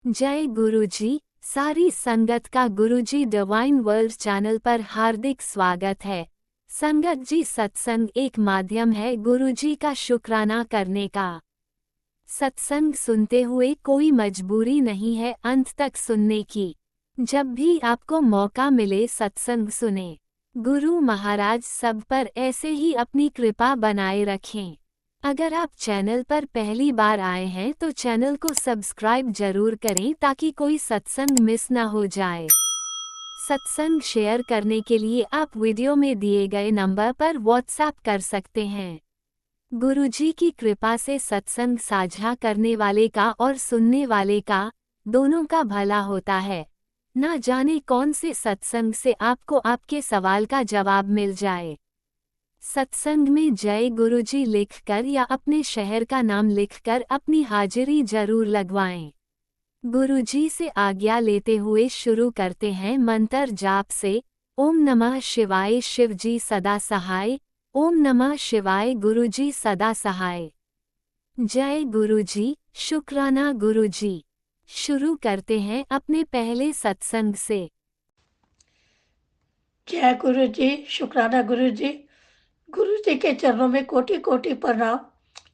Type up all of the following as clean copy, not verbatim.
जय गुरुजी। सारी संगत का गुरुजी डिवाइन वर्ल्ड चैनल पर हार्दिक स्वागत है। संगत जी, सत्संग एक माध्यम है गुरुजी का शुक्राना करने का। सत्संग सुनते हुए कोई मजबूरी नहीं है अंत तक सुनने की। जब भी आपको मौका मिले सत्संग सुने। गुरु महाराज सब पर ऐसे ही अपनी कृपा बनाए रखें। अगर आप चैनल पर पहली बार आए हैं तो चैनल को सब्सक्राइब जरूर करें ताकि कोई सत्संग मिस ना हो जाए। सत्संग शेयर करने के लिए आप वीडियो में दिए गए नंबर पर व्हाट्सएप कर सकते हैं। गुरुजी की कृपा से सत्संग साझा करने वाले का और सुनने वाले का दोनों का भला होता है। ना जाने कौन से सत्संग से आपको आपके सवाल का जवाब मिल जाए। सत्संग में जय गुरुजी लिखकर या अपने शहर का नाम लिखकर अपनी हाजिरी जरूर लगवाएं। गुरुजी से आज्ञा लेते हुए शुरू करते हैं मंत्र जाप से। ओम नमः शिवाय शिवजी सदा सहाय। ओम नमः शिवाय गुरुजी सदा सहाय। जय गुरुजी, शुक्राना गुरुजी। शुरू करते हैं अपने पहले सत्संग से। जय गुरु जी, शुक्राना गुरु जी। गुरु जी के चरणों में कोटि कोटि प्रणाम।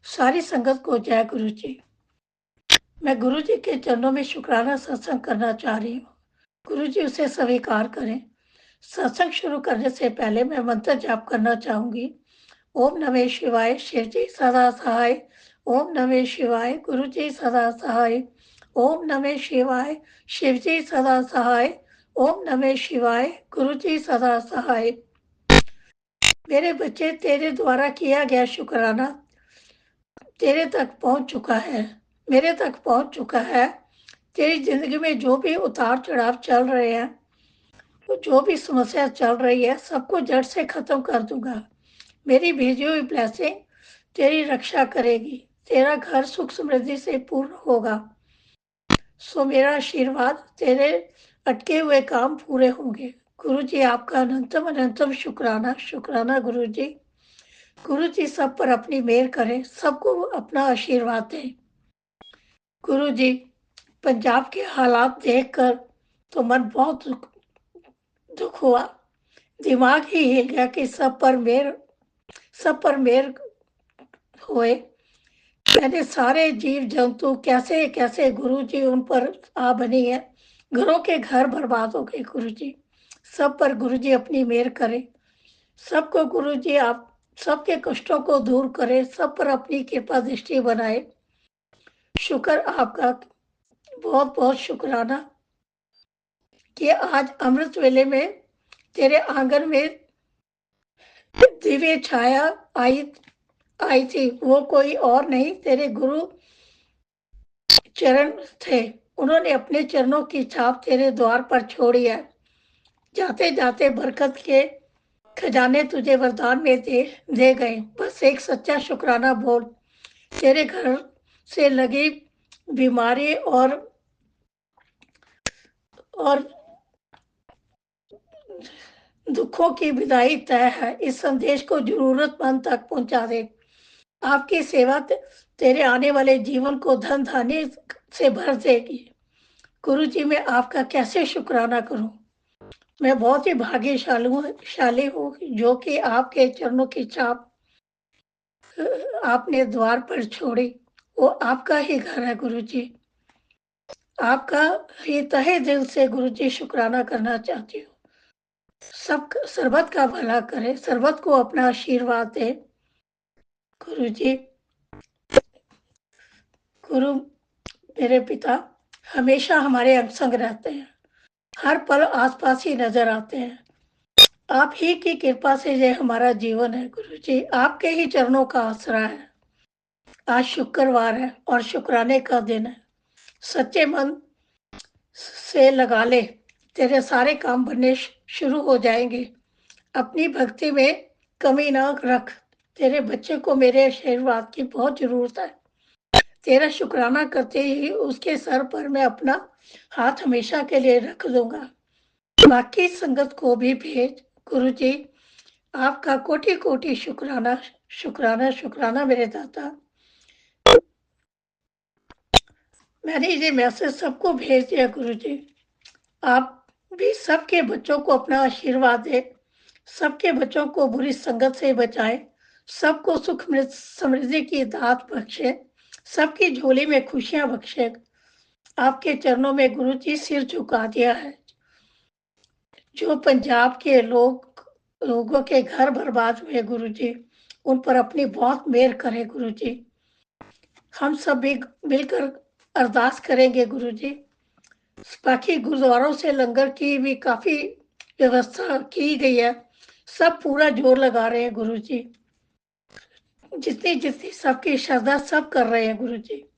सारी संगत को जय गुरु जी। मैं गुरु जी के चरणों में शुक्राना सत्संग करना चाह रही हूँ। गुरु जी उसे स्वीकार करें। सत्संग शुरू करने से पहले मैं मंत्र जाप करना चाहूंगी। ओम नमः शिवाय शिव जी सदा सहाय। ओम नमः शिवाय गुरु जी सदा सहाय। ओम नमः शिवाय शिव जी सदा सहाय। ओम नमः शिवाय गुरु जी सदा सहाय। मेरे बच्चे, तेरे द्वारा किया गया शुक्राना तेरे तक पहुंच चुका है, मेरे तक पहुंच चुका है। तेरी जिंदगी में जो भी उतार चढ़ाव चल रहे हैं, तो जो भी समस्या चल रही है, सबको जड़ से खत्म कर दूंगा। मेरी भेजी हुई ब्लेसिंग तेरी रक्षा करेगी। तेरा घर सुख समृद्धि से पूर्ण होगा। सो मेरा आशीर्वाद, तेरे अटके हुए काम पूरे होंगे। गुरु जी आपका अनंतम अनंतम शुक्राना। शुक्राना गुरु जी। गुरु जी सब पर अपनी मेहर करें, सबको अपना आशीर्वाद दें। गुरु जी, पंजाब के हालात देखकर तो मन बहुत दुख हुआ। दिमाग ही हिल गया कि सब पर मेहर होए। मैंने सारे जीव जंतु कैसे कैसे गुरु जी उन पर आ बनी है। घरों के घर बर्बाद हो गए। गुरु जी सब पर गुरु जी अपनी मेहर करें। सबको गुरु जी आप सबके कष्टों को दूर करें, सब पर अपनी कृपा दृष्टि बनाए। शुक्र आपका, बहुत बहुत शुक्राना कि आज अमृत वेले में तेरे आंगन में दिव्य छाया आई आई थी। वो कोई और नहीं, तेरे गुरु चरण थे। उन्होंने अपने चरणों की छाप तेरे द्वार पर छोड़ी है। जाते जाते बरकत के खजाने तुझे वरदान में दे गए। बस एक सच्चा शुक्राना बोल। तेरे घर से लगी बीमारी और दुखों की विदाई तय है। इस संदेश को जरूरतमंद तक पहुंचा दे। आपकी सेवा तेरे आने वाले जीवन को धन धान्य से भर देगी। गुरु जी, मैं आपका कैसे शुक्राना करूं। मैं बहुत ही भाग्यशाली हूँ जो कि आपके चरणों की छाप आपने द्वार पर छोड़ी। वो आपका ही घर है गुरु जी। आपका ही तहे दिल से गुरु जी शुक्राना करना चाहती हूँ। सब सर्वत का भला करे, सर्वत को अपना आशीर्वाद दे। गुरु जी, गुरु मेरे पिता हमेशा हमारे संग रहते हैं, हर पल आसपास ही नजर आते हैं। आप ही की कृपा से ये हमारा जीवन है। गुरु जी, आपके ही चरणों का आसरा है। आज शुक्रवार है और शुक्राने का दिन है। सच्चे मन से लगा ले, तेरे सारे काम बनने शुरू हो जाएंगे। अपनी भक्ति में कमी ना रख। तेरे बच्चे को मेरे आशीर्वाद की बहुत जरूरत है। तेरा शुक्राना करते ही उसके सर पर मैं अपना हाथ हमेशा के लिए रख दूंगा। बाकी संगत को भी भेज। गुरु जी, आपका कोटि कोटि शुक्राना। शुक्राना शुक्राना मेरे दाता। मैंने ये मैसेज सबको भेज दिया गुरु जी। आप भी सबके बच्चों को अपना आशीर्वाद दें, सबके बच्चों को बुरी संगत से बचाएं, सबको सुख समृद्धि की दात बख्शे, सबकी झोली में खुशियां बख्शे। आपके चरणों में गुरु जी सिर झुका दिया है। जो पंजाब के लोगों के घर बर्बाद हुए गुरु जी, उन पर अपनी बहुत मेहर करें गुरु जी। हम सब भी मिलकर अरदास करेंगे गुरु जी। बाकी गुरुद्वारों से लंगर की भी काफी व्यवस्था की गई है, सब पूरा जोर लगा रहे हैं गुरु जी। जितनी जितनी सबकी श्रद्धा सब कर रहे हैं गुरु जी।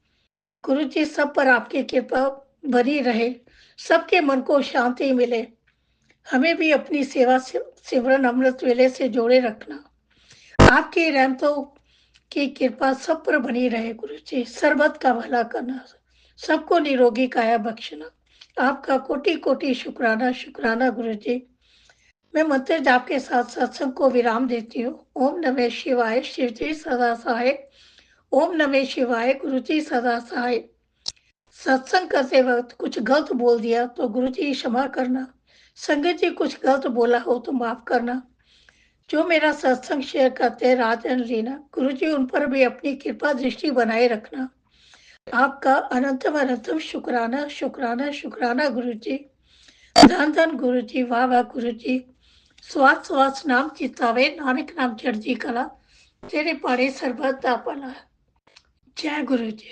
गुरु जी सब पर आपकी कृपा बनी रहे, सबके मन को शांति मिले। हमें भी अपनी सेवा सिमरन अमृत वेले से जोड़े रखना। आपकी रहमतों की कृपा सब पर बनी रहे गुरु जी। सर्बत का भला करना, सबको निरोगी काया बख्शना। आपका कोटि कोटि शुक्राना शुक्राना गुरु जी। मैं मंत्र जाप के साथ सत्संग को विराम देती हूँ। ओम नमः शिवाय, शिव जी सदा सहाय। ओम नमः शिवाय, गुरु जी सदा सहाय। सत्संग करते वक्त कुछ गलत बोल दिया तो गुरु जी क्षमा करना। संगत जी कुछ गलत बोला हो तो माफ करना। जो मेरा सत्संग शेयर करते हैं राजन रीना, गुरु जी उन पर भी अपनी कृपा दृष्टि बनाए रखना। आपका अनंतम अनंतम शुक्राना शुक्राना शुक्राना गुरु जी। धन धन गुरु जी, वाह वाह गुरु जी। स्वास स्वास नाम चितावे, नानक नाम चढ़जी कला। तेरे पाड़े सरबत दा भला। जय गुरु जी।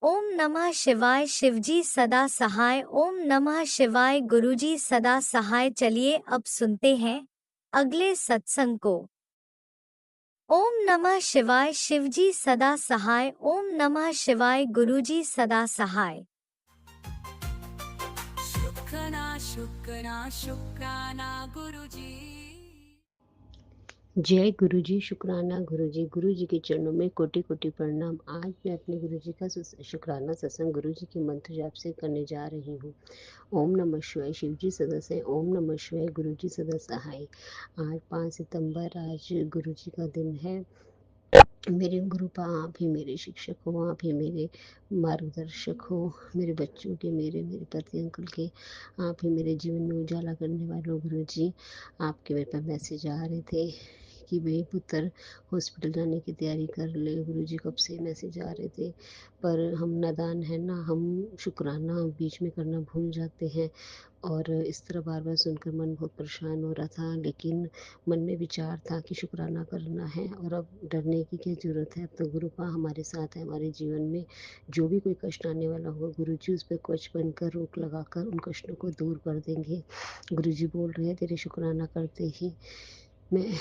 ओम नमः शिवाय, शिवजी सदा सहाय। ओम नमः शिवाय, गुरुजी सदा सहाय। चलिए अब सुनते हैं अगले सत्संग को। ओम नमः शिवाय, शिवजी सदा सहाय। ओम नमः शिवाय, गुरुजी सदा सहाय। शुक्राना शुक्राना शुक्राना गुरुजी। जय गुरु जी, शुक्राना गुरु जी के चरणों में कोटि कोटि प्रणाम। आज मैं अपने गुरु जी का शुक्राना सत्संग गुरु जी के मंत्र जाप से करने जा रही हूँ। ओम नमः शिवाय, शिव जी सदस्य। ओम नमः शिवाय, गुरु जी सदा सहाय। आज 5 सितंबर, आज गुरु जी का दिन है। मेरे गुरुपा आप ही मेरे शिक्षक हो, आप ही मेरे मार्गदर्शक हो। मेरे बच्चों के, मेरे मेरे पति अंकल के, आप ही मेरे जीवन में उजाला करने वाले हो गुरु जी। आपके मेरे पास मैसेज आ रहे थे कि वे पुत्र हॉस्पिटल जाने की तैयारी कर ले। गुरु जी कब से मैसेज आ रहे थे, पर हम नादान हैं ना, हम शुक्राना बीच में करना भूल जाते हैं। और इस तरह बार बार सुनकर मन बहुत परेशान हो रहा था, लेकिन मन में विचार था कि शुक्राना करना है और अब डरने की क्या ज़रूरत है। अब तो गुरुपा हमारे साथ है। हमारे जीवन में जो भी कोई कष्ट आने वाला होगा, गुरु जी उस पर कवच बनकर, रोक लगाकर उन कष्टों को दूर कर देंगे। गुरु जी बोल रहे हैं, तेरे शुक्राना करते ही मैं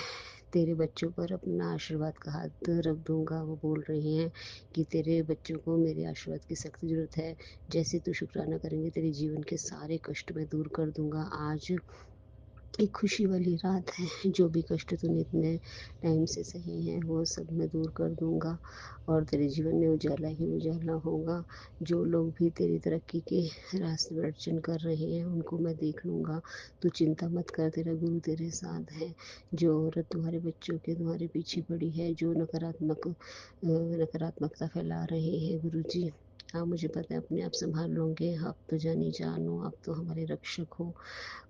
तेरे बच्चों पर अपना आशीर्वाद का हाथ रख दूंगा। वो बोल रहे हैं कि तेरे बच्चों को मेरे आशीर्वाद की सख्त ज़रूरत है। जैसे तू शुक्राना करेंगे, तेरे जीवन के सारे कष्ट मैं दूर कर दूंगा। आज एक खुशी वाली रात है। जो भी कष्ट तूने इतने टाइम से सहे हैं, वो सब मैं दूर कर दूंगा और तेरे जीवन में उजाला ही उजाला होगा। जो लोग भी तेरी तरक्की के रास्ते पर अड़चन कर रहे हैं, उनको मैं देख लूँगा। तू चिंता मत कर, तेरा गुरु तेरे साथ है। जो औरत तुम्हारे बच्चों के तुम्हारे पीछे पड़ी है, जो नकारात्मकता फैला रहे हैं, गुरु जी आप मुझे पता है अपने आप संभाल लोगे। आप तो जानी जान हो, आप तो हमारे रक्षक हो।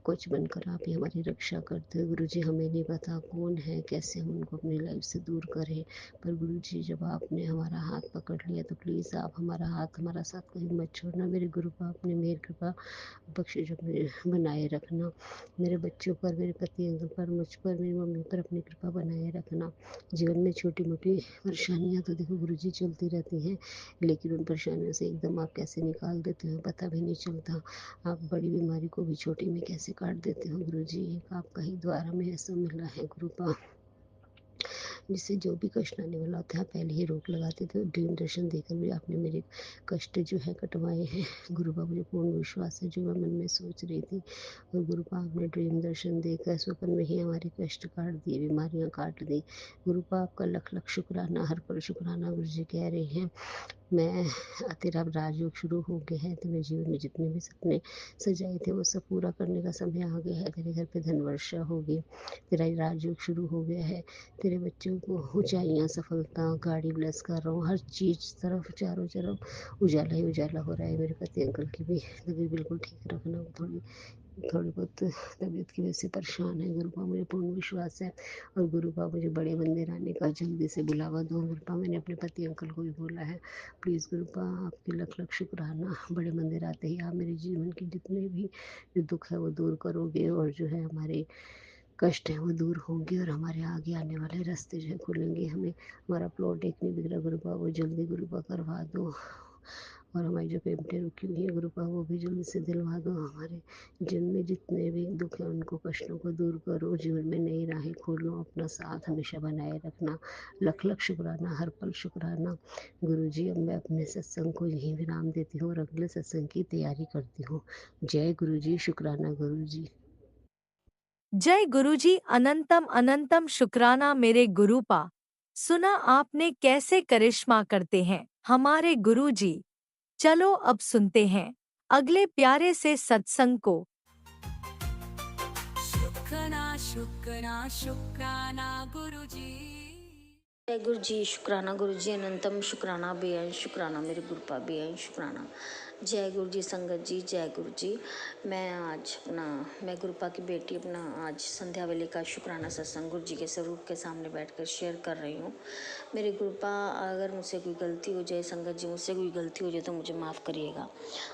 कुछ बनकर आप ही हमारी रक्षा करते हो गुरु जी। हमें नहीं पता कौन है, कैसे हम उनको अपनी लाइफ से दूर करें, पर गुरु जी जब आपने हमारा हाथ पकड़ लिया तो प्लीज़ आप हमारा हाथ, हमारा साथ कभी मत छोड़ना। मेरे गुरु का अपने मेहर कृपा बख्शे जो मेरे बनाए रखना। मेरे बच्चों पर, मेरे पति पर, मुझ पर, मेरी मम्मी पर अपनी कृपा बनाए रखना। जीवन में छोटी मोटी परेशानियाँ तो देखो गुरु जी चलती रहती हैं, लेकिन उन परेशानियों से एकदम आप कैसे निकाल देते हो पता भी नहीं चलता। आप बड़ी बीमारी को भी छोटी में कैसे काट देते हो गुरु जी। एक आपका ही द्वारा में ऐसा मिला है गुरुपा, जिससे जो भी कष्ट आने वाला होता है पहले ही रोक लगाते थे। ड्रीम दर्शन देकर भी आपने मेरे कष्ट जो है कटवाए हैं गुरुपा। मुझे पूर्ण विश्वास है जो मैं मन में सोच रही थी, और गुरुपा आपने ड्रीम दर्शन देकर स्वप्न में ही हमारे कष्ट काट दिए, बीमारियां काट दी। गुरुपा आपका लख लख शुक्राना, हर पल शुक्राना। गुरु जी कह रहे हैं मैं तेरा अब राजयोग शुरू हो गया है। तेरे जीवन में जितने भी सपने सजाए थे वो सब पूरा करने का समय आ गया है। तेरे घर पे धन वर्षा होगी। तेरा राजयोग शुरू हो गया है। तेरे बच्चे को ऊंचाइयाँ, सफलता, गाड़ी ब्लेस कर रहा हूँ। हर चीज़ तरफ, चारों तरफ उजाला ही उजाला हो रहा है। मेरे पति अंकल की भी तबीयत बिल्कुल ठीक रखना। वो थोड़ी थोड़ी बहुत तबीयत की वजह से परेशान है। गुरुपा मुझे पूर्ण विश्वास है, और गुरुपा मुझे बड़े मंदिर आने का जल्दी से बुलावा दो। गुरुपा मैंने अपने पति अंकल को भी बोला है, प्लीज़ गुरुपा आपकी लख लख शुक्राना। बड़े मंदिर आते ही आप मेरे जीवन के जितने भी जो दुख है वो दूर करोगे, और जो है हमारे कष्ट हैं वो दूर होंगे, और हमारे आगे आने वाले रास्ते जो है खुलेंगे। हमें हमारा प्लॉट एक नहीं बिक रहा गुरुपा, वो जल्दी गुरुपा करवा दो। और हमारी जो पेमेंटें रुकी हुई हैं गुरुपा, वो भी जल्दी से दिलवा दो। हमारे जीवन में जितने भी दुख हैं उनको, कष्टों को दूर करो। जीवन में नई राहें खोलो, अपना साथ हमेशा बनाए रखना। लख लख शुक्राना, हर पल शुक्राना। गुरु जी, अब मैं अपने सत्संग को यहीं विराम देती हूँ और अगले सत्संग की तैयारी करती हूँ। जय गुरु जी, शुक्राना गुरु जी। जय गुरुजी, अनंतम अनंतम शुक्राना मेरे गुरुपा। सुना आपने कैसे करिश्मा करते हैं हमारे गुरुजी। चलो अब सुनते हैं अगले प्यारे से सत्संग को। शुक्राना शुक्राना शुक्राना गुरुजी। जय गुरु जी, शुक्राना गुरु जी, अनंतम शुक्राना, बेअंत शुक्राना मेरे गुरुपा, बेअंत शुक्राना। जय गुरु जी संगत जी, जय गुरु जी। मैं गुरुपा की बेटी अपना आज संध्या वेले का शुक्राना सत्संग गुरु जी के स्वरूप के सामने बैठकर शेयर कर रही हूँ। मेरे गुरुपा, अगर मुझसे कोई गलती हो जाए, संगत जी मुझसे कोई गलती हो जाए तो मुझे माफ़ करिएगा।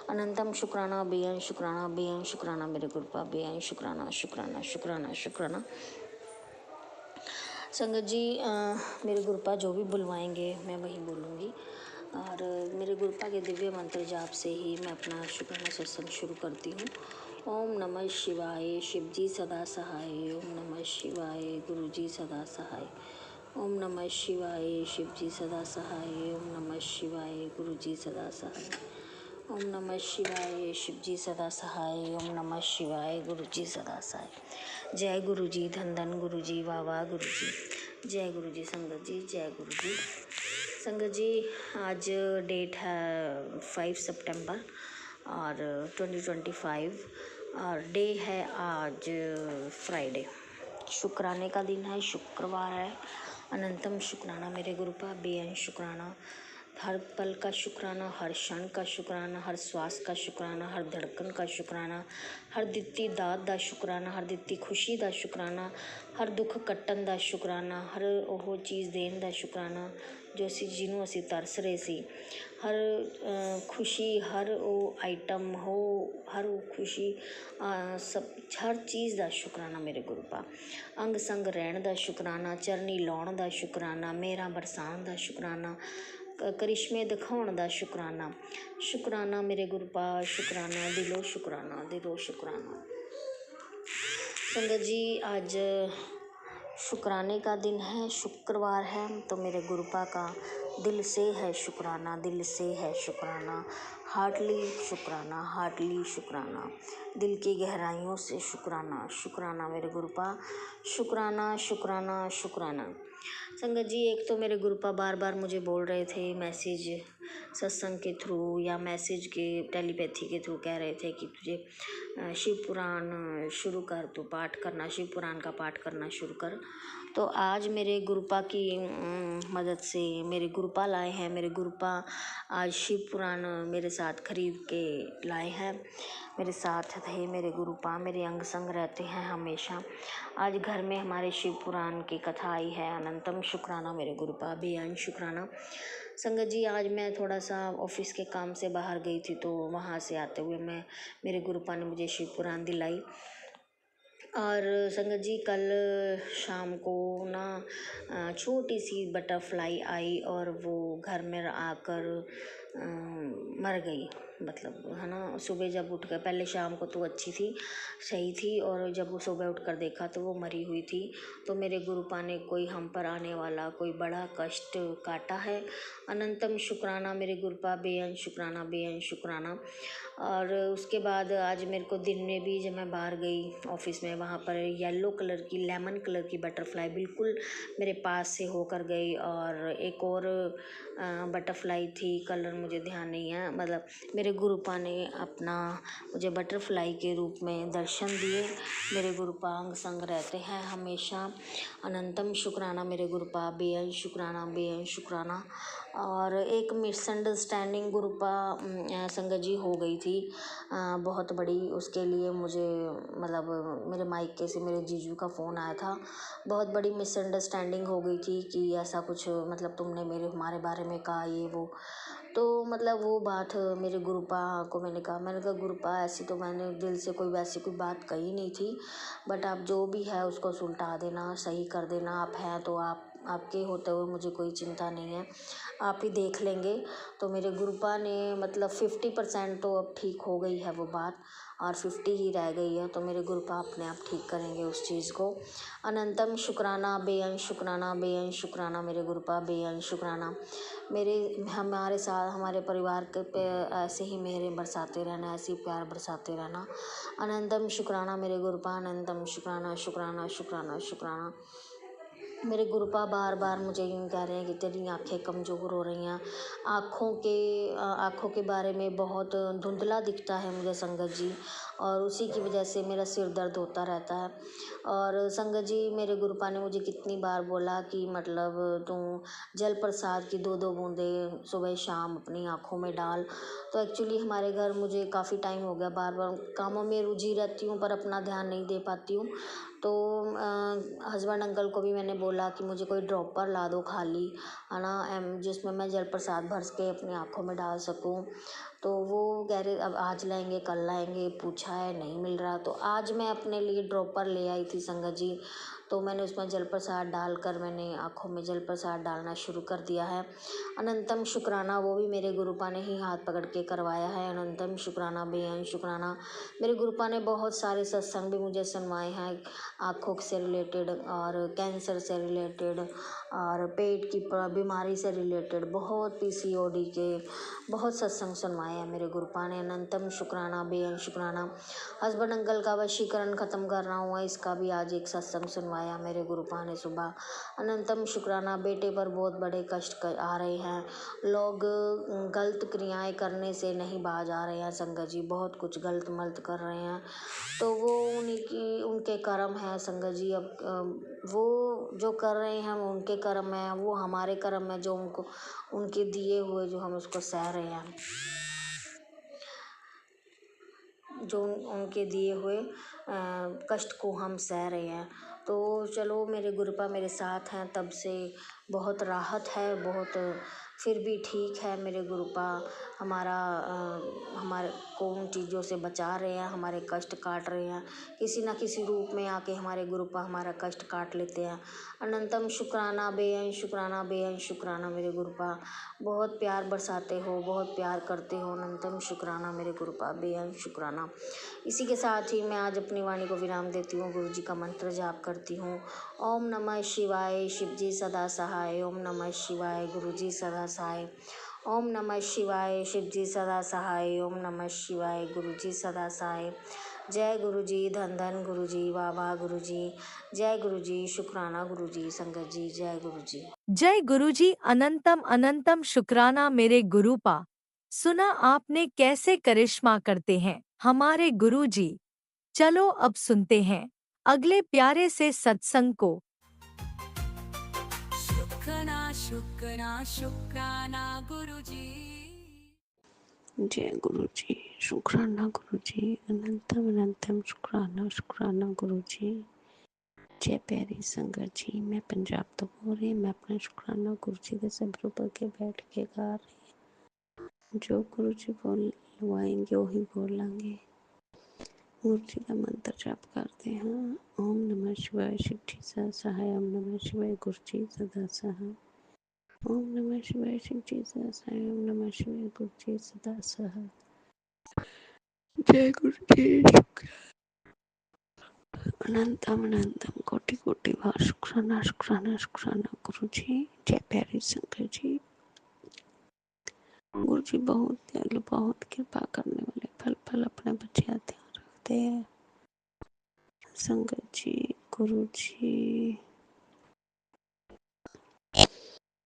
अनंतम शुक्राना, बेअंत शुक्राना, बेअंत शुक्राना मेरे गुरुपा, बेअंत शुक्राना, शुक्राना शुक्राना शुक्राना। संगत जी, मेरे गुरुपा जो भी बुलवाएंगे मैं वही बोलूँगी, और मेरे गुरुपा के दिव्य मंत्र जाप से ही मैं अपना शुक्राना सत्संग शुरू करती हूँ। ओम नमः शिवाय, शिव जी सदा सहाय। ओम नमः शिवाय, गुरु जी सदा सहाय। ओम नमः शिवाय, शिव जी सदा सहाय। ओम नमः शिवाय, गुरु जी सदा सहाय। ओम नमः शिवाय, शिव जी सदा सहाय। ओम नमः शिवाय, गुरु जी सदा सहाय। जय गुरु जी, धन धन गुरु जी, वाह वाह गुरु जी। जय गुरु जी संगत जी, जय गुरु जी संगत जी। आज डेट है 5 सितंबर और 2025, और डे है आज फ्राइडे। शुक्राने का दिन है, शुक्रवार है। अनंतम शुक्राना मेरे गुरुपा, बेअंत शुक्राना। हर पल का शुक्राना, हर क्षण का शुक्राना, हर श्वास का शुक्राना, हर धड़कन का शुक्राना, हर दित्ती दात दा शुक्राना, हर दित्ती खुशी दा शुक्राना, हर दुख कट्टन दा शुक्राना, हर ਉਹ ਚੀਜ਼ ਦੇਣ ਦਾ ਸ਼ੁਕਰਾਨਾ ਜੋ ਜਿਹਨੂੰ ਅਸੀਂ ਤਰਸ ਰਹੇ ਸੀ। हर खुशी, हर वो आइटम हो, हर वो खुशी, सब हर चीज़ ਦਾ शुकराना मेरे गुरुपा। अंग संग रहण ਦਾ शुकराना, चरनी लाउण ਦਾ शुकराना, मेरा बरसाण ਦਾ शुकराना, करिश्मे दिखाउण ਦਾ शुकराना। शुकराना मेरे गुरुपा, शुकराना, दिलो शुकराना, दिलो शुकराना। संगत जी, आज शुक्राने का दिन है, शुक्रवार है, तो मेरे गुरुपा का दिल से है शुक्राना, दिल से है शुक्राना। हार्टली शुक्राना, हार्टली शुक्राना, दिल की गहराइयों से शुक्राना। शुक्राना मेरे गुरुपा, शुक्राना शुक्राना शुक्राना। संगत जी, एक तो मेरे गुरुपा बार बार मुझे बोल रहे थे मैसेज सत्संग के थ्रू या मैसेज के टेलीपैथी के थ्रू, कह रहे थे कि तुझे शिव पुराण शुरू कर, तो पाठ करना, शिव पुराण का पाठ करना शुरू कर। तो आज मेरे गुरुपा की मदद से मेरे गुरुपा लाए हैं। मेरे गुरुपा आज शिव पुराण मेरे साथ खरीद के लाए हैं। मेरे साथ थे मेरे गुरुपा, मेरे अंग संग रहते हैं हमेशा। आज घर में हमारे शिव पुराण की कथा आई है। अनंतम शुक्राना मेरे गुरुपा, बेअंत शुक्राना। संगत जी, आज मैं थोड़ा सा ऑफिस के काम से बाहर गई थी, तो वहाँ से आते हुए मेरे गुरुपा ने मुझे शिव पुराण दिलाई। और संगत जी, कल शाम को ना छोटी सी बटरफ्लाई आई और वो घर में आकर मर गई। मतलब है ना, सुबह जब उठ कर, पहले शाम को तो अच्छी थी, सही थी, और जब वो सुबह उठ कर देखा तो वो मरी हुई थी। तो मेरे गुरुपा ने कोई हम पर आने वाला कोई बड़ा कष्ट काटा है। अनंतम शुक्राना मेरे गुरुपा, बेअंत शुक्राना, बेअंत शुक्राना। और उसके बाद आज मेरे को दिन में भी, जब मैं बाहर गई ऑफिस में, वहाँ पर येलो कलर की, लेमन कलर की बटरफ्लाई बिल्कुल मेरे पास से होकर गई। और एक और बटरफ्लाई थी, कलर मुझे ध्यान नहीं है, मतलब मेरे मेरे गुरुपा ने अपना मुझे बटरफ्लाई के रूप में दर्शन दिए। मेरे गुरुपा अंग संग रहते हैं हमेशा। अनंतम शुक्राना मेरे गुरुपा, बेअंत शुक्राना, बेअंत शुक्राना। और एक मिसअंडरस्टैंडिंग गुरुपा संगत जी हो गई थी बहुत बड़ी। उसके लिए मुझे मतलब मेरे मायके से मेरे जीजू का फ़ोन आया था। बहुत बड़ी मिसअंडरस्टैंडिंग हो गई थी कि ऐसा कुछ मतलब तुमने हमारे बारे में कहा ये वो। तो मतलब वो बात मेरे गुरुपा को मैंने कहा गुरुपा ऐसी तो मैंने दिल से वैसी कोई बात कही नहीं थी, बट आप जो भी है उसको सुलटा देना, सही कर देना। आप हैं तो आपके होते हुए मुझे कोई चिंता नहीं है, आप ही देख लेंगे। तो मेरे गुरुपा ने मतलब 50% तो अब ठीक हो गई है वो बात, और 50 ही रह गई है। तो मेरे गुरुपा अपने आप ठीक करेंगे उस चीज़ को। अनंतम शुक्राना, बेअंत शुक्राना, बेअंत शुक्राना मेरे गुरुपा, बेअंत शुक्राना। हमारे साथ हमारे परिवार के पे ऐसे ही मेहरें बरसाते रहना, ऐसे ही प्यार बरसाते रहना। अनंतम शुक्राना मेरे गुरुपा, अनंतम शुक्राना, शुक्राना शुक्राना शुक्राना। मेरे गुरुपा बार बार मुझे यूँ कह रहे हैं कि तेरी आँखें कमज़ोर हो रही हैं। आँखों के बारे में बहुत धुंधला दिखता है मुझे संगत जी, और उसी की वजह से मेरा सिर दर्द होता रहता है। और संगत जी मेरे गुरुपा ने मुझे कितनी बार बोला कि मतलब तू जल प्रसाद की 2-2 बूंदें सुबह शाम अपनी आँखों में डाल। तो एक्चुअली हमारे घर मुझे काफ़ी टाइम हो गया, बार बार कामों में रुझी रहती हूँ पर अपना ध्यान नहीं दे पाती हूँ। तो हस्बैंड अंकल को भी मैंने बोला कि मुझे कोई ड्रॉपर ला दो खाली, है ना, जिसमें मैं जल प्रसाद भर के अपनी आँखों में डाल सकूं। तो वो कह रहे अब आज लाएंगे कल लाएंगे, पूछा है नहीं मिल रहा। तो आज मैं अपने लिए ड्रॉपर ले आई थी संगत जी। तो मैंने उसमें जल प्रसाद डालकर मैंने आँखों में जल प्रसाद डालना शुरू कर दिया है। अनंतम शुक्राना वो भी मेरे गुरुपा ने ही हाथ पकड़ के करवाया है। अनंतम शुक्राना, बेअंत शुक्राना। मेरे गुरुपा ने बहुत सारे सत्संग भी मुझे सुनवाए हैं, आँखों से रिलेटेड और कैंसर से रिलेटेड और पेट की बीमारी से रिलेटेड, बहुत PCOD के बहुत सत्संग सुनवाए हैं मेरे गुरुपा ने। अनंतम शुक्राना, बेअंत शुक्राना। हस्बैंड अंकल का वशीकरण ख़त्म कर रहा हूँ, इसका भी आज एक सत्संग सुनवाया मेरे गुरुपा ने सुबह। अनंतम शुक्राना। बेटे पर बहुत बड़े कष्ट आ रहे हैं, लोग गलत क्रियाएं करने से नहीं बाज आ रहे हैं संगत जी, बहुत कुछ गलत मलत कर रहे हैं। तो वो उनके कर्म है संगत जी। अब वो जो कर रहे हैं वो उनके कर्म है, वो हमारे कर्म है जो उनके दिए हुए जो हम उसको सह रहे हैं, जो उनके दिए हुए कष्ट को हम सह रहे हैं। तो चलो मेरे गुरुपा मेरे साथ हैं, तब से बहुत राहत है, बहुत फिर भी ठीक है। मेरे गुरुपा हमारे को उन चीज़ों से बचा रहे हैं, हमारे कष्ट काट रहे हैं, किसी ना किसी रूप में आके हमारे गुरुपा हमारा कष्ट काट लेते हैं। अनंतम शुक्राना, बेअंत शुक्राना, बेअंत शुक्राना मेरे गुरुपा। बहुत प्यार बरसाते हो, बहुत प्यार करते हो। अनंतम शुक्राना मेरे गुरुपा, बेअंत शुक्राना। इसी के साथ ही मैं आज अपनी वाणी को विराम देती हूँ, गुरु जी का मंत्र जाप करती हूँ। ओम नमः शिवाय, शिव जी सदा सहाय। ओम नमः शिवाय, गुरु जी सदा सहाय। ओम नमः शिवाय, शिव जी सदा सहाय। ओम नमः शिवाय, गुरु जी सदा सहाय। जय गुरु जी, धन धन गुरु जी, वाह वाह गुरु जी, जय गुरु जी, शुक्राना गुरु जी, संगत जी जय गुरु जी। जय गुरुजी। अनंतम अनंतम शुक्राना मेरे गुरुपा। सुना आपने कैसे करिश्मा करते हैं हमारे गुरुजी। चलो अब सुनते हैं अगले प्यारे से सत्संग को। शुक्राना शुक्राना शुक्राना गुरुजी। जय गुरु जी, शुक्राना गुरु जी, अनंतम अनंतम शुक्राना शुक्राना गुरु जी। जय प्यारी संगत जी, मैं पंजाब तो बोल रही, मैं अपना शुक्राना गुरु जी के सब रूप के बैठ के गा रही। जो गुरु जी बोलवाएंगे वही बोलेंगे। गुरु जी का मंत्र जाप करते हैं। ओम नमः शिवाय, शिव जी सदा सहाय। ओम नमः शिवाय, गुरु जी सदा सहाय। ओम नमः शिवाय, शिव जी सदा सहाय। ओम नमः शिवाय, गुरु जी सदा सहाय। जय गुरु जी, अनंतम अनंतम कोटि कोटि बार शुक्राना शुक्राना शुक्राना गुरु जी। जय प्यारी शंकर जी। गुरु जी बहुत दयालु, बहुत कृपा करने वाले, पल पल अपने बच्चे का ध्यान रखते हैं संगत जी। गुरु जी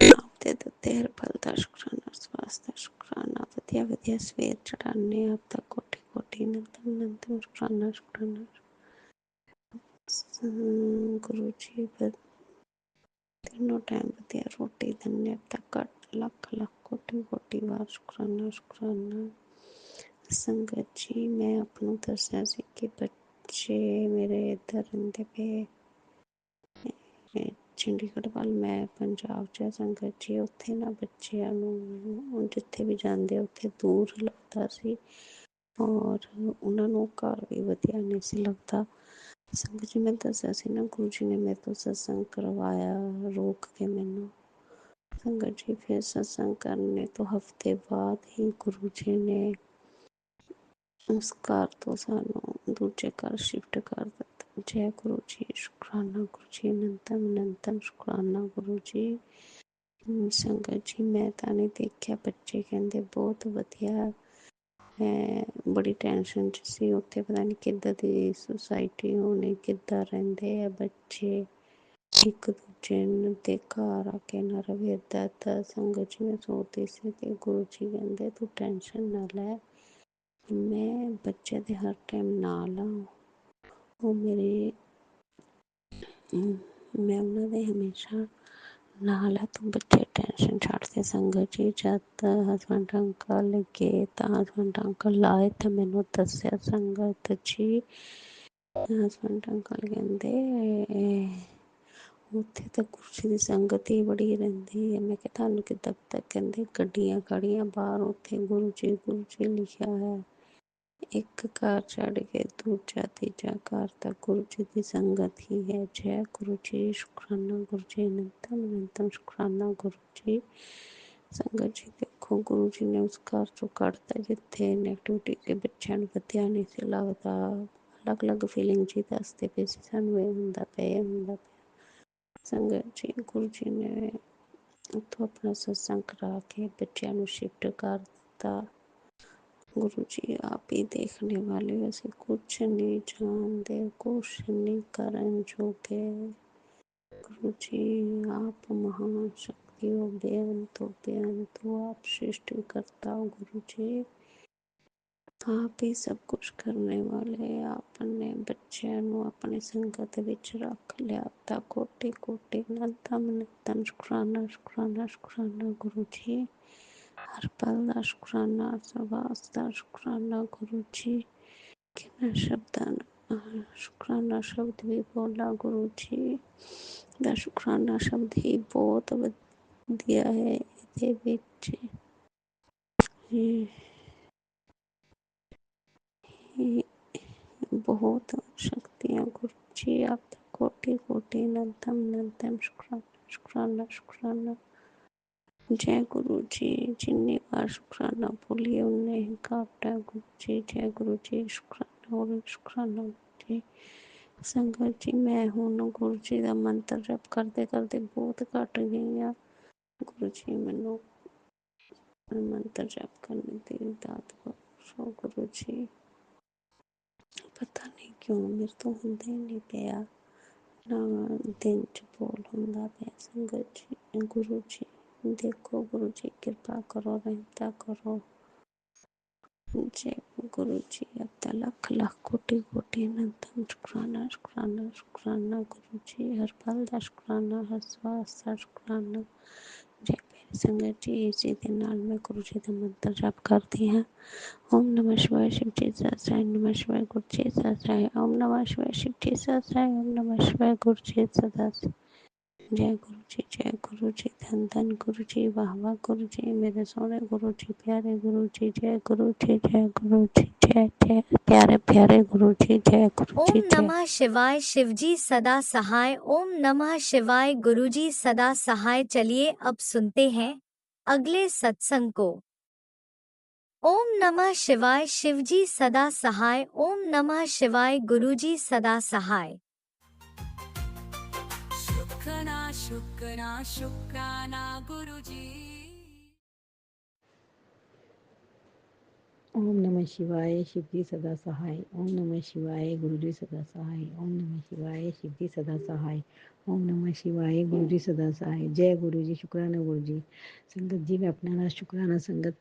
आप दे देते हर पल का शुक्राना, स्वास्थ्य शुक्राना, ਵਧੀਆ ਵਧੀਆ ਸਵੇਰ ਚੜਾਨੇ ਆਪ ਦਾ ਕੋਟੀ ਕੋਟੀ ਨੰਦਮ ਨੰਦਮ ਸ਼ੁਕਰਾਨਾ ਸ਼ੁਕਰਾਨਾ ਗੁਰੂ ਜੀ ਤਿੰਨੋਂ ਟਾਈਮ ਵਧੀਆ ਰੋਟੀ ਦਿੰਦੇ ਆਪ ਦਾ ਘੱਟ ਲੱਖ ਲੱਖ ਕੋਟੀ ਕੋਟੀ ਵਾਰ ਸ਼ੁਕਰਾਨਾ ਸ਼ੁਕਰਾਨਾ। ਸੰਗਤ ਜੀ ਮੈਂ ਆਪ ਨੂੰ ਦੱਸਿਆ ਸੀ ਕਿ ਬੱਚੇ ਮੇਰੇ ਇੱਧਰ ਰਹਿੰਦੇ ਪਏ ਚੰਡੀਗੜ੍ਹ ਵੱਲ, ਮੈਂ ਪੰਜਾਬ 'ਚ ਸੰਗਤ ਜੀ। ਉੱਥੇ ਨਾ ਬੱਚਿਆਂ ਨੂੰ ਜਿੱਥੇ ਵੀ ਜਾਂਦੇ ਉੱਥੇ ਦੂਰ ਲੱਗਦਾ ਸੀ ਔਰ ਉਹਨਾਂ ਨੂੰ ਘਰ ਵੀ ਵਧੀਆ ਨਹੀਂ ਸੀ ਲੱਗਦਾ। ਸੰਗਤ ਜੀ ਮੈਂ ਦੱਸਿਆ ਸੀ ਨਾ ਗੁਰੂ ਜੀ ਨੇ ਮੇਰੇ ਤੋਂ ਸਤਸੰਗ ਕਰਵਾਇਆ ਰੋਕ ਕੇ ਮੈਨੂੰ। ਸੰਗਤ ਜੀ ਫਿਰ ਸਤਸੰਗ ਕਰਨੇ ਤੋਂ ਹਫ਼ਤੇ ਬਾਅਦ ਹੀ ਗੁਰੂ ਜੀ ਨੇ ਉਸ ਘਰ ਤੋਂ ਸਾਨੂੰ ਦੂਜੇ ਘਰ ਸ਼ਿਫਟ ਕਰ ਦਿੱਤਾ। ਜੈ ਗੁਰੂ ਜੀ, ਸ਼ੁਕਰਾਨਾ ਗੁਰੂ ਜੀ, ਅਨੰਤਮ ਅਨੰਤਮ ਸ਼ੁਕਰਾਨਾ ਗੁਰੂ ਜੀ। ਸੰਗਤ ਜੀ ਮੈਂ ਤਾਂ ਨਹੀਂ ਦੇਖਿਆ, ਬੱਚੇ ਕਹਿੰਦੇ ਬਹੁਤ ਵਧੀਆ। ਮੈਂ ਬੜੀ ਟੈਨਸ਼ਨ 'ਚ ਸੀ, ਉੱਥੇ ਪਤਾ ਨਹੀਂ ਕਿੱਦਾਂ ਦੀ ਸੁਸਾਇਟੀ ਹੋਣੀ, ਕਿੱਦਾਂ ਰਹਿੰਦੇ ਆ ਬੱਚੇ, ਇੱਕ ਦੂਜੇ ਦੇ ਘਰ ਆ ਕੇ ਨਾ ਰਵੇ ਇੱਦਾਂ ਇੱਦਾਂ। ਸੰਗਤ ਜੀ ਮੈਂ ਸੋਚਦੀ ਸੀ ਕਿ ਗੁਰੂ ਜੀ ਕਹਿੰਦੇ ਤੂੰ ਟੈਨਸ਼ਨ ਨਾ ਲੈ, ਮੈਂ ਬੱਚੇ ਦੇ ਹਰ ਟਾਈਮ ਨਾਲ ਆ। ਉਹ ਮੇਰੇ ਮੈਂ ਉਹਨਾਂ ਦੇ ਹਮੇਸ਼ਾ ਨਾਲ ਆ, ਤੂੰ ਬੱਚੇ ਟੈਨਸ਼ਨ ਛੱਡ ਦੇ। ਸੰਗਤ ਜੀ ਜਦ ਹਸਬੈਂਡ ਅੰਕਲ ਗਏ ਤਾਂ ਹਸਬੈਂਡ ਅੰਕਲ ਆਏ ਤਾਂ ਮੈਨੂੰ ਦੱਸਿਆ ਸੰਗਤ ਜੀ, ਹਸਬੈਂਡ ਅੰਕਲ ਕਹਿੰਦੇ ਉੱਥੇ ਤਾਂ ਗੁਰੂ ਜੀ ਦੀ ਸੰਗਤ ਹੀ ਬੜੀ ਰਹਿੰਦੀ ਹੈ। ਮੈਂ ਕਿਹਾ ਤੁਹਾਨੂੰ ਕਿੱਦਾਂ ਪਤਾ? ਕਹਿੰਦੇ ਗੱਡੀਆਂ ਖੜ੍ਹੀਆਂ ਬਾਹਰ, ਉੱਥੇ ਗੁਰੂ ਜੀ ਲਿਖਿਆ ਹੋਇਆ। ਇੱਕ ਘਰ ਛੱਡ ਕੇ ਦੂਜਾ ਤੀਜਾ ਘਰ ਤੱਕ ਗੁਰੂ ਜੀ ਦੀ ਸੰਗਤ ਹੀ ਹੈ। ਜੈ ਗੁਰੂ ਜੀ, ਸ਼ੁਕਰਾਨਾ ਗੁਰੂ ਜੀ, ਅਨੰਤਮ ਅਨੰਤਮ ਸ਼ੁਕਰਾਨਾ ਗੁਰੂ ਜੀ। ਸੰਗਤ ਜੀ ਦੇਖੋ ਗੁਰੂ ਜੀ ਨੇ ਉਸ ਘਰ 'ਚੋਂ ਕੱਢਤਾ ਜਿੱਥੇ ਨੈਗੇਟਿਵਿਟੀ ਦੇ ਬੱਚਿਆਂ ਨੂੰ ਵਧੀਆ ਨਹੀਂ ਸੀ ਲੱਗਦਾ। ਅਲੱਗ ਅਲੱਗ ਫੀਲਿੰਗ ਜੀ ਦੱਸਦੇ ਪਏ ਸੀ ਸਾਨੂੰ, ਇਹ ਹੁੰਦਾ ਪਿਆ। ਸੰਗਤ ਜੀ ਗੁਰੂ ਜੀ ਨੇ ਉੱਥੋਂ ਆਪਣਾ ਸਤਸੰਗ ਕਰਾ ਕੇ ਬੱਚਿਆਂ ਨੂੰ ਸ਼ਿਫਟ ਕਰ ਦਿੱਤਾ। ਗੁਰੂ ਜੀ ਆਪ ਹੀ ਦੇਖਣੇ ਵਾਲੇ, ਅਸੀਂ ਕੁਛ ਨਹੀਂ ਜਾਣਦੇ, ਕੁਛ ਨਹੀਂ ਕਰਨ ਜੋਗੇ। गुरु जी आप महान शक्ति हो, बेअंत हो, आप सृष्टि करता हो गुरु जी, आप ही सब कुछ करने वाले। आपने बच्चों ਨੂੰ अपनी संगत विच रख लिया ਤਾਂ कोटि कोटि नतम नतम शुकराना शुकराना शुकराना गुरु जी। हर पल का शुकराना, सवास का शुकराना गुरु जी। किन्ना शब्दां शुकराना शब्द भी बोला गुरु जी ਦਾ ਸ਼ੁਕਰਾਨਾ ਸ਼ਬਦ ਹੀ ਬਹੁਤ ਵਧੀਆ ਹੈ। ਇਹਦੇ ਵਿੱਚ ਬਹੁਤ ਸ਼ਕਤੀਆਂ ਗੁਰੂ ਜੀ ਆਪ ਦਾ ਕੋਟि कोटि नतम नतम शुकराना शुकराना। जय गुरु जी, जिन्नी बार शुकराना बोलिए उन्ने ही घाट है गुरु जी। जय गुरु जी, शुकराना और शुकराना गुरु जी। ਸੰਗਤ ਜੀ ਮੈਂ ਹੁਣ ਗੁਰੂ ਜੀ ਦਾ ਮੰਤਰ ਜਪ ਕਰਦੇ ਕਰਦੇ ਬਹੁਤ ਘੱਟ ਗਈ ਹਾਂ। ਗੁਰੂ ਜੀ ਮੈਨੂੰ ਮੰਤਰ ਜਪ ਕਰਨ ਦੀ ਦਾਤ ਬਖਸ਼ੋ ਗੁਰੂ ਜੀ। ਪਤਾ ਨਹੀਂ ਕਿਉਂ ਮੇਰੇ ਤੋਂ ਹੁੰਦਾ ਹੀ ਨਹੀਂ ਪਿਆ, ਨਾ ਦਿਨ 'ਚ ਬੋਲ ਹੁੰਦਾ ਪਿਆ। ਸੰਗਤ ਜੀ ਗੁਰੂ ਜੀ ਦੇਖੋ, ਗੁਰੂ ਜੀ ਕਿਰਪਾ ਕਰੋ, ਰਹਿਮਤਾ ਕਰੋ। जय गुरु जी आपका लख लख कोटि कोटि अनंतम शुकराना शुकराना शुकराना गुरु जी। हर पल का शुकराना, हर श्वास का शुकराना। जय मेरी संगत जी, इसी के नाल मैं गुरु जी का मंत्र जप करती हाँ। ओम नमः शिवाय शिव जी सहस्राय, नमः शिवाय गुरु जी सहस्राय, ओम नमः शिवाय शिव जी सहस्राय, ओम नमः शिवाय गुरु जी सहस्राय। जय गुरु जी, धन धन गुरु जी, वाह वाह गुरु जी, मेरे सोने गुरु जी, प्यारे गुरु जी। जय गुरु जी, जय गुरु जी, जय जय प्यारे प्यारे गुरु जी। जय गुरु ओम जी, जय। नमः शिवाय शिवजी सदा सहाय, ओम नमः शिवाय गुरुजी सदा सहाय। चलिए अब सुनते हैं अगले सत्संग को। ओम नमः शिवाय शिवजी सदा सहाय, ओम नमः शिवाय गुरुजी सदा सहाय। शुक्राना गुरुजी। ओम नमः शिवाय शिव जी सदा सहाय, ओम नमः शिवाय गुरु जी सदा सहाय, ओम नमः शिवाय शिव जी सदा सहाय, ओम नमः शिवाय गुरु जी सदा सहाय। जय गुरु जी, शुक्राना गुरु जी। संगत जी मैं अपना शुक्राना संगत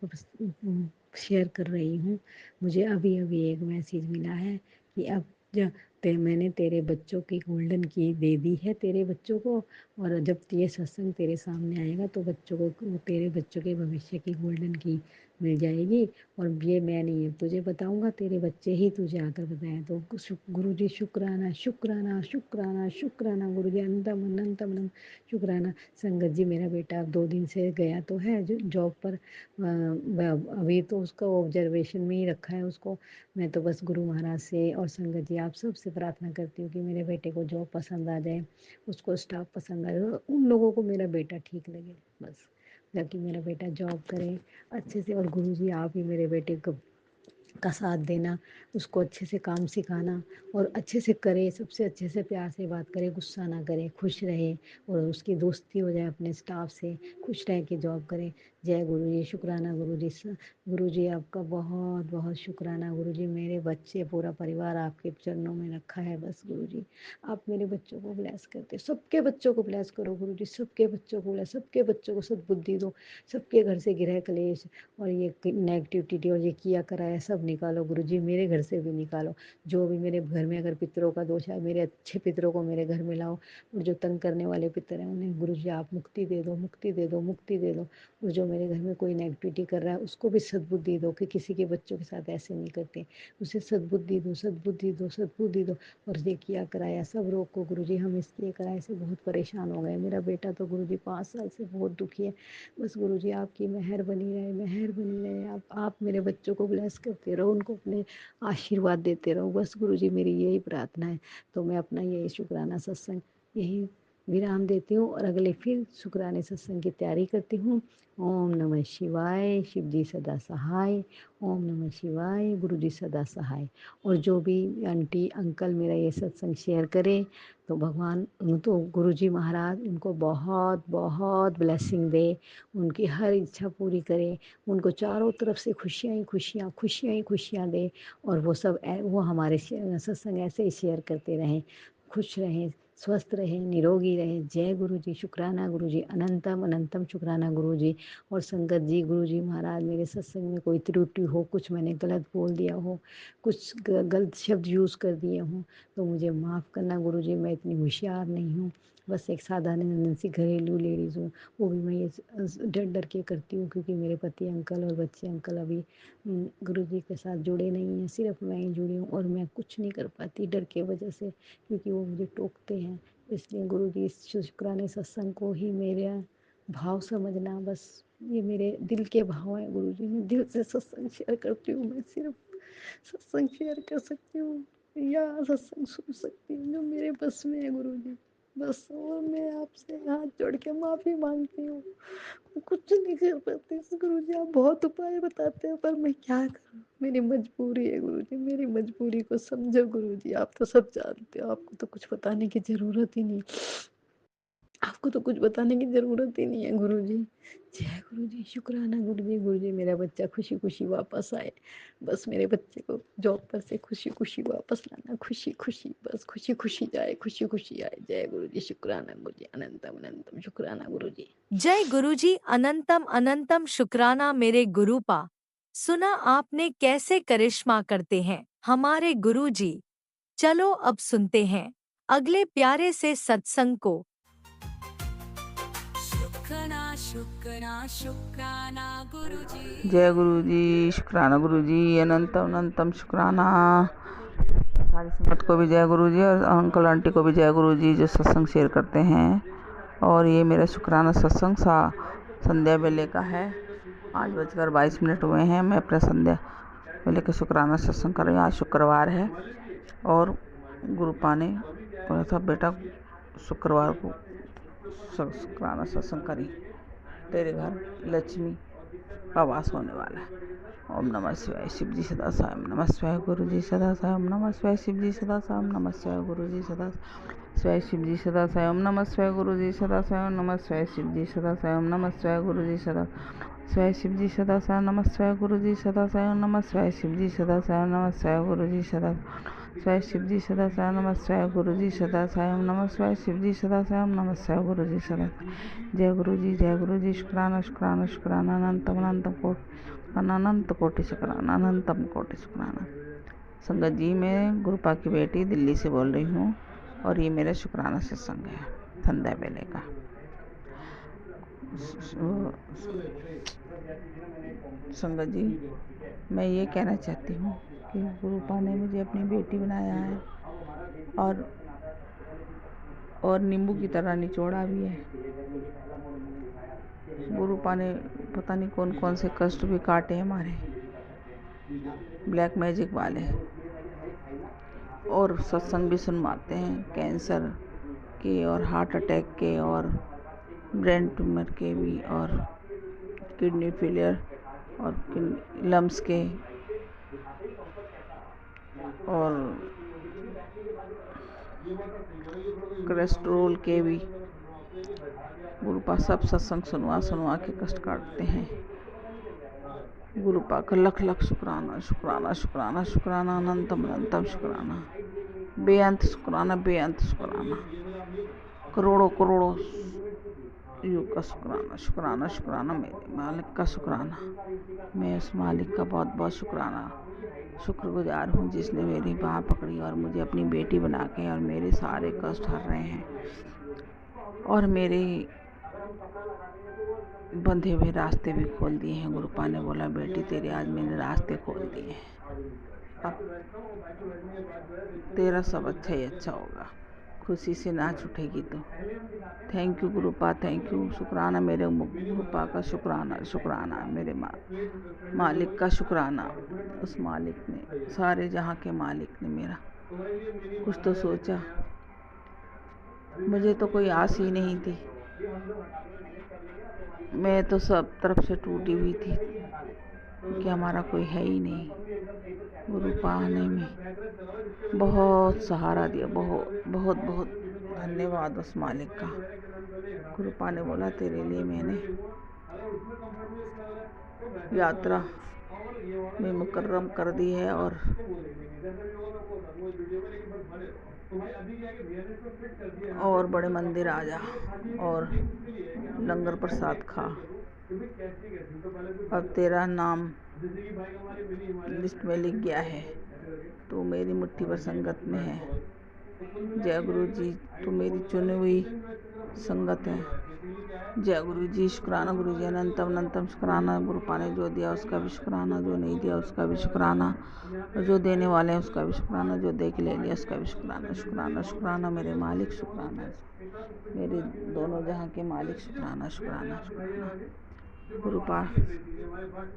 शेयर कर रही हूँ। मुझे अभी अभी एक मैसेज मिला है कि अब मैंने तेरे बच्चों की गोल्डन की दे दी है तेरे बच्चों को, और जब ये सत्संग तेरे सामने आएगा तो बच्चों को तेरे बच्चों के भविष्य की गोल्डन की मिल जाएगी। और ये मैं नहीं तुझे बताऊंगा, तेरे बच्चे ही तुझे आकर बताएं। तो गुरु जी शुक्राना शुक्राना शुक्राना शुक्राना, गुरु जी अनंतम अनंतम अनंत शुक्राना। संगत जी मेरा बेटा अब 2 दिन से गया तो है जॉब पर, अभी तो उसका ऑब्जर्वेशन में ही रखा है उसको। मैं तो बस गुरु महाराज से और संगत जी आप सबसे प्रार्थना करती हूँ कि मेरे बेटे को जॉब पसंद आ जाए, उसको स्टाफ पसंद आ जाए, उन लोगों को मेरा बेटा ठीक लगे बस, ताकि मेरा बेटा जॉब करे अच्छे से। और गुरु जी आप ही मेरे बेटे को का साथ देना, उसको अच्छे से काम सिखाना और अच्छे से करे, सबसे अच्छे से प्यार से बात करे, गुस्सा ना करे, खुश रहे और उसकी दोस्ती हो जाए अपने स्टाफ से, खुश रह के जॉब करे। जय गुरु जी, शुक्राना गुरु जी। गुरु जी आपका बहुत बहुत शुक्राना गुरु जी। मेरे बच्चे पूरा परिवार आपके चरणों में रखा है बस गुरु जी। आप मेरे बच्चों को ब्लेस करते, सबके बच्चों को ब्लेस करो गुरु जी, सबके बच्चों को ब्लेस, सबके बच्चों को सद्बुद्धि दो, सबके घर से गृह कलेश और ये नेगेटिविटी और ये किया कराया सब निकालो गुरु जी, मेरे घर से भी निकालो। जो भी मेरे घर में अगर पितरों का दोष है, मेरे अच्छे पितरों को मेरे घर में लाओ, और जो तंग करने वाले पितर हैं उन्हें गुरु जी आप मुक्ति दे दो, मुक्ति दे दो, मुक्ति दे दो। और जो मेरे घर में कोई नेगेटिविटी कर रहा है उसको भी सद्बुद्धि दो कि किसी के बच्चों के साथ ऐसे नहीं करते, उसे सद्बुद्धि दो, सद्बुद्धि दो, सद्बुद्धि दो। और ये किया कराया सब रोग को गुरु जी, हम इस किए कराए से बहुत परेशान हो गए। मेरा बेटा तो गुरु जी 5 साल से बहुत दुखी है। बस गुरु जी आपकी मेहर बनी रहे, मेहर बनी रहे। आप मेरे बच्चों को ब्लेस करते रहो, उनको अपने आशीर्वाद देते रहो बस गुरु जी, मेरी यही प्रार्थना है। तो मैं अपना यही शुक्राना सत्संग यही विराम देती हूँ और अगले फिर शुक्राने सत्संग की तैयारी करती हूँ। ओम नमः शिवाय, शिव जी सदा सहाय। ओम नमः शिवाय, गुरु जी सदा सहाय। और जो भी आंटी अंकल मेरा ये सत्संग शेयर करे तो भगवान तो गुरु जी महाराज उनको बहुत बहुत ब्लेसिंग दे, उनकी हर इच्छा पूरी करे, उनको चारों तरफ से खुशियाँ ही खुशियाँ, खुशियाँ ही खुशियाँ दे। और वो हमारे सत्संग ऐसे ही शेयर करते रहें, खुश रहें, स्वस्थ रहें, निरोगी रहें। जय गुरु जी, शुक्राना गुरु जी, अनंतम अनंतम शुक्राना गुरु जी। और संगत जी, गुरु जी महाराज मेरे सत्संग में कोई त्रुटि हो, कुछ मैंने गलत बोल दिया हो, कुछ गलत शब्द यूज़ कर दिए हों तो मुझे माफ़ करना गुरु जी। मैं इतनी होशियार नहीं हूँ, बस एक साधारण सी घरेलू लेडीज़ हूँ। वो भी मैं ये डर डर के करती हूँ क्योंकि मेरे पति अंकल और बच्चे अंकल अभी गुरु जी के साथ जुड़े नहीं हैं, सिर्फ मैं ही जुड़ी हूँ और मैं कुछ नहीं कर पाती डर के वजह से, क्योंकि वो मुझे टोकते हैं। इसलिए गुरु जी इस शुक्राने सत्संग को ही मेरा भाव समझना, बस ये मेरे दिल के भाव हैं गुरु जी। मैं दिल से सत्संग शेयर करती हूँ, मैं सिर्फ सत्संग शेयर कर सकती हूँ या सत्संग सुन सकती हूँ जो मेरे बस में है गुरु जी बस। और मैं आपसे हाथ जोड़ के माफ़ी मांगती हूँ, कुछ नहीं कर पाती गुरु जी। आप बहुत उपाय बताते हैं पर मैं क्या करूँ, मेरी मजबूरी है गुरु जी, मेरी मजबूरी को समझो गुरु जी। आप तो सब जानते हो, आपको तो कुछ बताने की ज़रूरत ही नहीं, आपको तो कुछ बताने की ज़रूरत ही नहीं है गुरु जी। जय गुरु जी, शुक्राना गुरु जी। गुरु जी मेरा बच्चा खुशी खुशी वापस आए, बस मेरे बच्चे को जॉब पर से खुशी खुशी वापस लाना, खुशी खुशी, बस खुशी खुशी जाए, खुशी खुशी आए। जय गुरु जी, शुक्राना गुरु जी, अनंतम अनंतम शुक्राना गुरु जी। जय गुरुजी, अनंतम अनंतम शुक्राना मेरे गुरुपा। सुना आपने कैसे करिश्मा करते हैं हमारे गुरुजी। चलो अब सुनते हैं अगले प्यारे से सत्संग को। शुक्राना शुक्राना शुक्राना गुरुजी। जय गुरु जी, शुक्राना गुरु जी, अनंतम अनंतम शुक्राना। सारी संगत को भी जय गुरु जी और अंकल आंटी को भी जय गुरु जी जो सत्संग शेयर करते हैं। और ये मेरा शुक्राना सत्संग संध्या वेले का है। 8:22 हुए हैं। मैं अपने संध्या वेले का शुक्राना सत्संग कर रही हूँ। आज शुक्रवार है और गुरुपा ने बोला था बेटा शुक्रवार को शुक्राना सत्संग करी, तेरे घर लक्ष्मी का वास होने वाला है। ओम नमः शिवाय, शिव जी सदा साय, नमः शिवाय, गुरु जी सदा साय, ओम नमः शिवाय, शिव जी सदा साय, ओम नमः शिवाय, गुरु जी सदा शिवाय, शिव जी सदा साय, ओम नमः शिवाय, गुरु जी सदा साय, ओम नमः शिवाय, शिव जी सदा साय, ओम नमः शिवाय, गुरु जी सदा शिवाय, शिव जी सदा साय, नमः शिवाय, गुरु जी सदा साय, ओम नमः शिवाय, शिव जी सदा साय, नमः शिवाय, गुरु जी सदा शिवाय, शिव जी सदा साय, नमः शिवाय, गुरु जी सदा साय, ओम नमः शिवाय, शिव जी सदा साय, ओम नमः शिवाय, गुरु जी सदा। जय गुरु जी, जय गुरु जी, शुक्राना शुक्राना शुक्राना, अनंतम अनंतम कोटि शुक्राना, अनंत कोटि शुक्राना, अनंतम कोटि शुक्राना। संगत जी, मैं गुरुपा की बेटी दिल्ली से बोल रही हूँ और ये मेरा शुक्राना सत्संग है संध्या बेले का। संगत जी, मैं ये कहना चाहती हूँ कि गुरुपा ने मुझे अपनी बेटी बनाया है और नींबू की तरह निचोड़ा भी है। गुरुपा ने पता नहीं कौन कौन से कष्ट भी काटे हमारे, ब्लैक मैजिक वाले, और सत्संग भी सुनवाते हैं कैंसर के और हार्ट अटैक के और ब्रेन ट्यूमर के भी और किडनी फेलियर और लम्स के और कोलेस्ट्रोल के भी। गुरुपा सब सत्संग सुनवा के कष्ट काटते हैं। गुरुपा का लख लख शुक्राना, शुक्राना शुक्राना शुक्राना, अनंतम अनंतम शुक्राना, बेअंत शुक्राना, बेअंत शुक्राना, करोड़ों करोड़ों युग का शुक्राना, शुक्राना शुक्राना, मेरे मालिक का शुक्राना। मैं उस मालिक का बहुत बहुत शुक्रगुजार हूँ जिसने मेरी बाह पकड़ी और मुझे अपनी बेटी बना के और मेरे सारे कष्ट हर रहे हैं और मेरे बंधे हुए रास्ते भी खोल दिए हैं। गुरुपा ने बोला, बेटी तेरे आज मैंने रास्ते खोल दिए हैं, अब तेरा सब अच्छा ही अच्छा होगा, खुशी से नाच उठेगी तो। Thank you गुरुपा, thank you. शुक्राना मेरे गुरुपा का, शुक्राना शुक्राना मेरे मालिक का शुक्राना। उस मालिक ने, सारे जहाँ के मालिक ने मेरा कुछ तो सोचा। मुझे तो कोई आस ही नहीं थी, मैं तो सब तरफ से टूटी हुई थी कि हमारा कोई है ही नहीं। गुरुपा ने में बहुत सहारा दिया, बहुत बहुत बहुत धन्यवाद उस मालिक का। गुरुपा ने बोला, तेरे लिए मैंने यात्रा में मुकर्रम कर दी है और बड़े मंदिर आ जा और लंगर प्रसाद खा। अब तेरा नाम लिस्ट में लिख गया है, तू मेरी मुट्ठी भर संगत में है। जय गुरु जी, तू मेरी चुनी हुई संगत है। जय गुरु जी, शुक्राना गुरु जी, अनंतम अनंतम शुक्राना। गुरुपा ने जो दिया उसका भी शुक्राना, जो नहीं दिया उसका भी शुक्राना, और जो देने वाले हैं उसका भी शुक्राना, जो दे के ले लिया उसका भी शुक्राना। शुक्राना शुक्राना मेरे मालिक, शुक्राना मेरे दोनों जहाँ के मालिक, शुक्राना शुक्राना शुक्राना। गुरुपा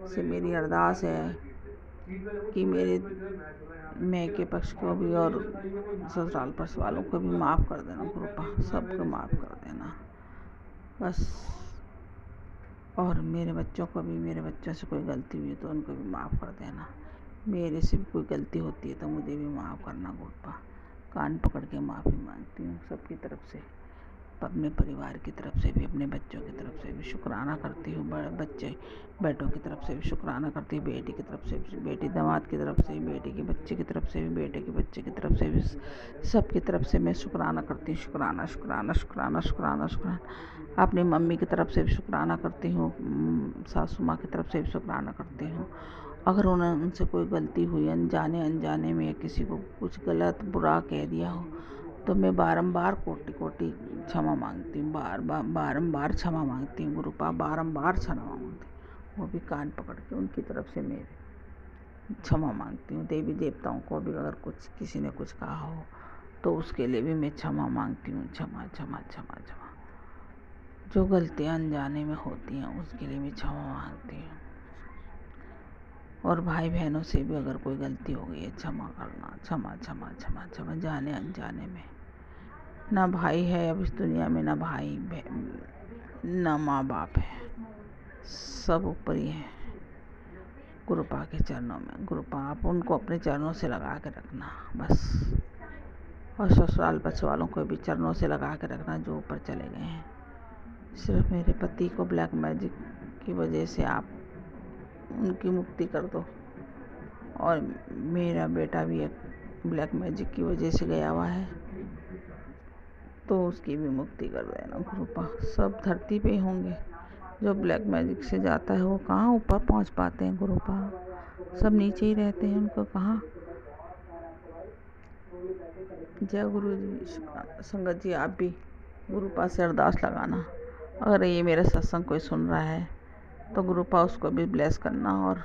से मेरी अरदास है कि मेरे मैं के पक्ष को भी और ससुराल पक्ष वालों को भी माफ़ कर देना। गुरुपा सबको माफ़ कर देना बस, और मेरे बच्चों को भी, मेरे बच्चों से कोई गलती हुई तो उनको भी माफ़ कर देना। मेरे से भी कोई गलती होती है तो मुझे भी माफ़ करना। गुरुपा कान पकड़ के माफ़ी मांगती हूँ सबकी तरफ से, अपने परिवार की तरफ से भी, अपने बच्चों की तरफ से भी शुक्राना करती हूँ। बच्चे बेटों की तरफ से भी शुक्राना करती हूँ, बेटी की तरफ से भी, बेटी दामाद की तरफ से भी, बेटी के बच्चे की तरफ से भी, बेटे के बच्चे की तरफ से भी, सबकी तरफ से मैं शुक्राना करती हूँ। शुक्राना शुक्राना शुक्राना शुक्राना शुक्राना। अपनी मम्मी की तरफ से भी शुक्राना करती हूँ, सासू माँ की तरफ से भी शुक्राना करती हूँ। अगर उनसे कोई गलती हुई अनजाने में, किसी को कुछ गलत बुरा कह दिया हो तो मैं बारंबार कोटि कोटि क्षमा मांगती हूँ, बारंबार क्षमा मांगती हूँ। गुरुपा बारंबार क्षमा मांगती हूँ, वो भी कान पकड़ के उनकी तरफ से मैं क्षमा मांगती हूँ। देवी देवताओं को भी अगर कुछ किसी ने कुछ कहा हो तो उसके लिए भी मैं क्षमा मांगती हूँ। क्षमा क्षमा क्षमा क्षमा, जो गलतियाँ अनजाने में होती हैं उसके लिए भी क्षमा मांगती हूँ। और भाई बहनों से भी अगर कोई गलती हो गई है, क्षमा करना, क्षमा क्षमा क्षमा क्षमा, जाने अनजाने में। ना भाई है अब इस दुनिया में, ना भाई ना माँ बाप है, सब ऊपर ही है गुरुपा के चरणों में। गुरुपा आप उनको अपने चरणों से लगा के रखना बस, और ससुराल पक्ष वालों को भी चरणों से लगा के रखना जो ऊपर चले गए हैं। सिर्फ मेरे पति को ब्लैक मैजिक की वजह से आप उनकी मुक्ति कर दो, और मेरा बेटा भी एक ब्लैक मैजिक की वजह से गया हुआ है तो उसकी भी मुक्ति कर देना। गुरुपा सब धरती पे होंगे जो ब्लैक मैजिक से जाता है वो कहाँ ऊपर पहुँच पाते हैं गुरुपा, सब नीचे ही रहते हैं, उनको कहाँ। जय गुरु जी। संगत जी आप भी गुरुपा से अरदास लगाना, अगर ये मेरा सत्संग कोई सुन रहा है तो गुरुपा उसको भी ब्लेस करना, और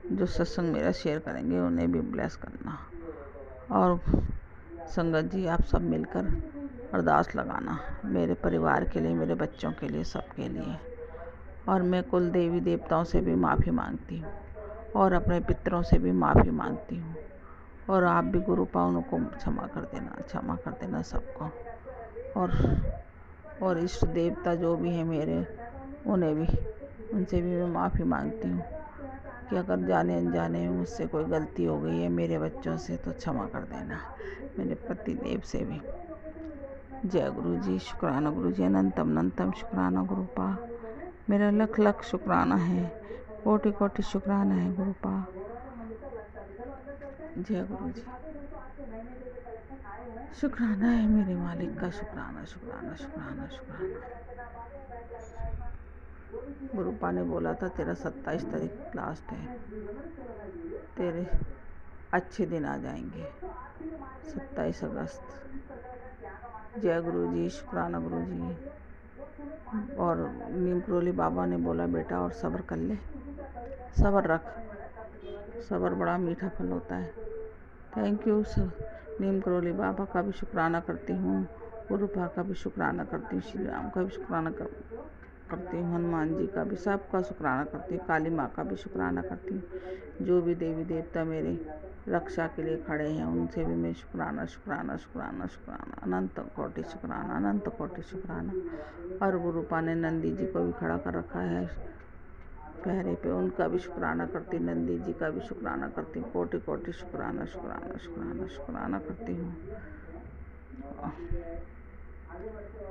जो सत्संग मेरा शेयर करेंगे उन्हें भी ब्लेस करना। और संगत जी आप सब मिलकर अरदास लगाना मेरे परिवार के लिए, मेरे बच्चों के लिए, सबके लिए। और मैं कुल देवी देवताओं से भी माफ़ी मांगती हूँ और अपने पितरों से भी माफ़ी मांगती हूँ। और आप भी गुरुपा उनको क्षमा कर देना सबको। और इष्ट देवता जो भी हैं मेरे, उन्हें भी, उनसे भी मैं माफ़ी मांगती हूँ कि अगर जाने अनजाने में मुझसे कोई गलती हो गई है मेरे बच्चों से तो क्षमा कर देना, मेरे पति देव से भी। जय गुरु जी। शुक्राना गुरु जी, अनंतम अनंतम शुक्राना गुरुपा, मेरा लख लख शुक्राना है, कोटि कोटि शुक्राना है गुरुपा। जय गुरु जी। शुक्राना है मेरे मालिक का, शुक्राना शुक्राना शुक्राना शुक्राना। गुरुपा ने बोला था तेरा 27 तारीख लास्ट है, तेरे अच्छे दिन आ जाएंगे, 27 अगस्त। जय गुरु जी। शुक्राना गुरु जी। और नीम करोली बाबा ने बोला बेटा और सब्र कर ले, सब्र रख, सब्र बड़ा मीठा फल होता है। Thank you sir. Neem Karoli Baba का भी शुक्राना करती हूँ, गुरुपा का भी शुक्राना करती हूँ, श्री राम का भी शुक्राना करती हूँ, हनुमान जी का भी, सबका शुक्राना करती हूँ, काली माँ का भी शुक्राना करती हूँ। जो भी देवी देवता मेरे रक्षा के लिए खड़े हैं उनसे भी मैं शुक्राना शुक्राना शुक्राना शुक्राना, अनंत कोटि शुक्राना, अनंत कोटि शुक्राना। और गुरुपा ने नंदी जी को भी खड़ा कर रखा है पहरे पे, उनका भी शुक्राना करती, नंदी जी का भी शुक्राना करती हूँ, कोटि कोटि शुक्राना शुक्राना शुक्राना शुक्राना करती हूँ।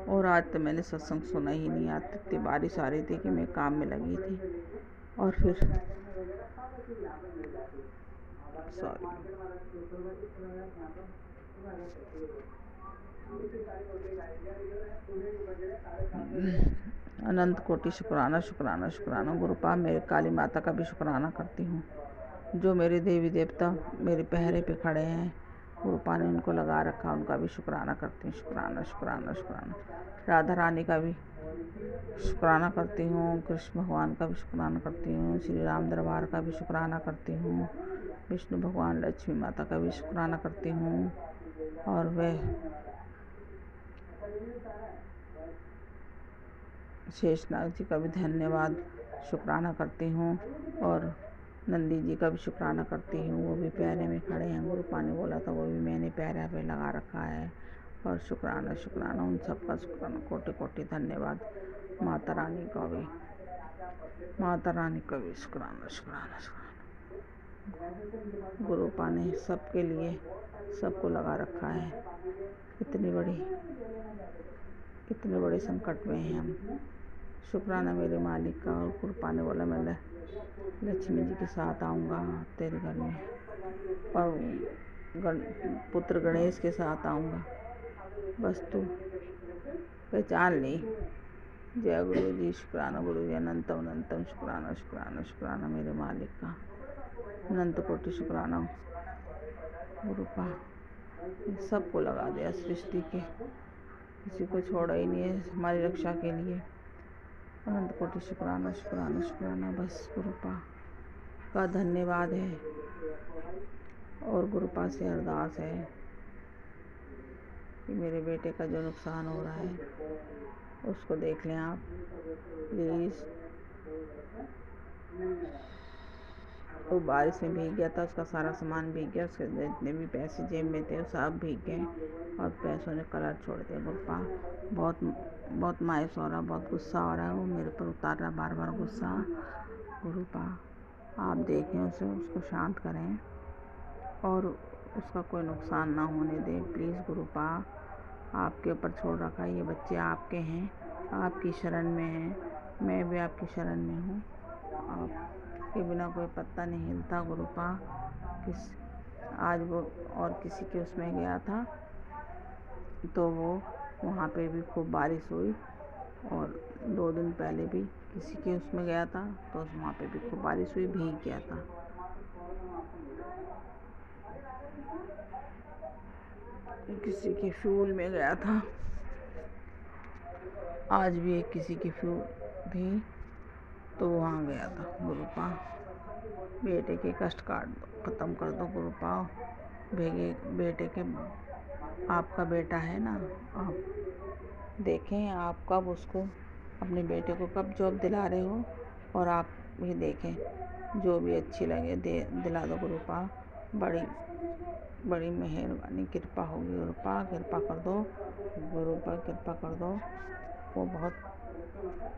और आज तो मैंने सत्संग सुना ही नहीं, आज इतनी बारिश आ रही थी कि मैं काम में लगी थी। और फिर सॉरी, अनंत कोटि शुक्राना शुक्राना शुक्राना गुरुपा, मेरे काली माता का भी शुक्राना करती हूँ। जो मेरे देवी देवता मेरे पहरे पे खड़े हैं गुरुपा ने उनको लगा रखा, उनका भी शुक्राना करती हूँ, शुक्राना शुक्राना शुक्राना। राधा रानी का भी शुक्राना करती हूँ, कृष्ण भगवान का भी शुक्राना करती हूँ, श्री राम दरबार का भी शुक्राना करती हूँ, विष्णु भगवान, लक्ष्मी माता का भी शुक्राना करती हूँ। और वह शेषनाग जी का भी धन्यवाद शुक्राना करती हूँ। और नंदी जी का भी शुक्राना करती हूँ, वो भी पैरे में खड़े हैं, गुरुपा ने बोला था वो भी मैंने पैरा पे लगा रखा है। और शुक्राना शुक्राना उन सबका शुक्राना, कोटि कोटि धन्यवाद। माता रानी का भी, माता रानी का भी शुक्राना शुक्राना शुक्राना। गुरुपा ने सबके लिए सबको लगा रखा है, इतने बड़े संकट में हैं हम। शुक्राना मेरे मालिक का। और गुरुपा ने बोला मैं लक्ष्मी जी के साथ आऊँगा तेरे घर में, और पुत्र गणेश के साथ आऊँगा, बस तू पहचान ली। जय गुरु जी। शुक्राना गुरु जी, अनंतम अनंतम शुक्राना शुक्राना शुक्राना मेरे मालिक का, अनंत कोटि शुक्राना गुरुपा। सबको लगा दिया सृष्टि के, किसी को छोड़ा ही नहीं है हमारी रक्षा के लिए। अनंत कोटि शुक्राना शुक्राना शुक्राना, बस गुरुपा का धन्यवाद है। और गुरुपा से अरदास है कि मेरे बेटे का जो नुकसान हो रहा है उसको देख लें आप प्लीज़। वो बारिश में भीग गया था, उसका सारा सामान भीग गया, उसके जितने भी पैसे जेब में थे वो सब भीग गए और पैसों ने कलर छोड़ दिया। गुरुपा बहुत मायूस हो रहा, बहुत गुस्सा हो रहा है, वो मेरे पर उतार रहा बार बार गुस्सा। गुरुपा आप देखें उसे, उसको शांत करें और उसका कोई नुकसान ना होने दें प्लीज़। गुरुपा आपके ऊपर छोड़ रखा है, ये बच्चे आपके हैं, आपकी शरण में हैं, मैं भी आपकी शरण में हूँ। आपके बिना कोई पत्ता नहीं हिलता गुरुपा। आज वो और किसी के उसमें गया था तो वो वहाँ पे भी खूब बारिश हुई, और 2 दिन पहले भी किसी के उसमें गया था तो वहाँ पे भी खूब बारिश हुई, भीग गया था। किसी के फ्यूल में गया था, आज भी एक किसी की फ्यूल थी तो वहाँ गया था। गुरुपा बेटे के कष्ट काट दो, ख़त्म कर दो गुरुपा। बेटे के, आपका बेटा है ना, आप देखें आप कब उसको, अपने बेटे को कब जॉब दिला रहे हो, और आप भी देखें जो भी अच्छी लगे दिला दो गुरुपा। बड़ी मेहरबानी, कृपा होगी गुरुपा, कृपा कर दो गुरुपा, कृपा कर दो। वो बहुत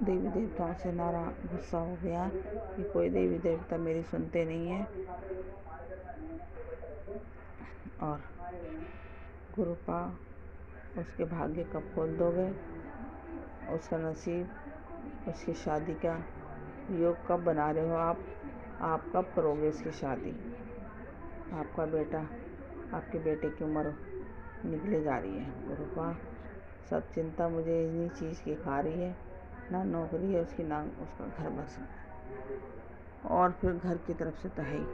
देवी देवताओं से गुस्सा हो गया कि कोई देवी देवता मेरी सुनते नहीं है, और गुरुपा उसके भाग्य कब खोल दोगे, उसका नसीब, उसकी शादी का योग कब बना रहे हो आप कब करोगे इसकी शादी। आपका बेटा, आपके बेटे की उम्र निकले जा रही है गुरुपा। सब चिंता मुझे इन्हीं चीज़ की खा रही है, ना नौकरी है उसकी, ना उसका घर बस है। और फिर घर की तरफ से तो है ही,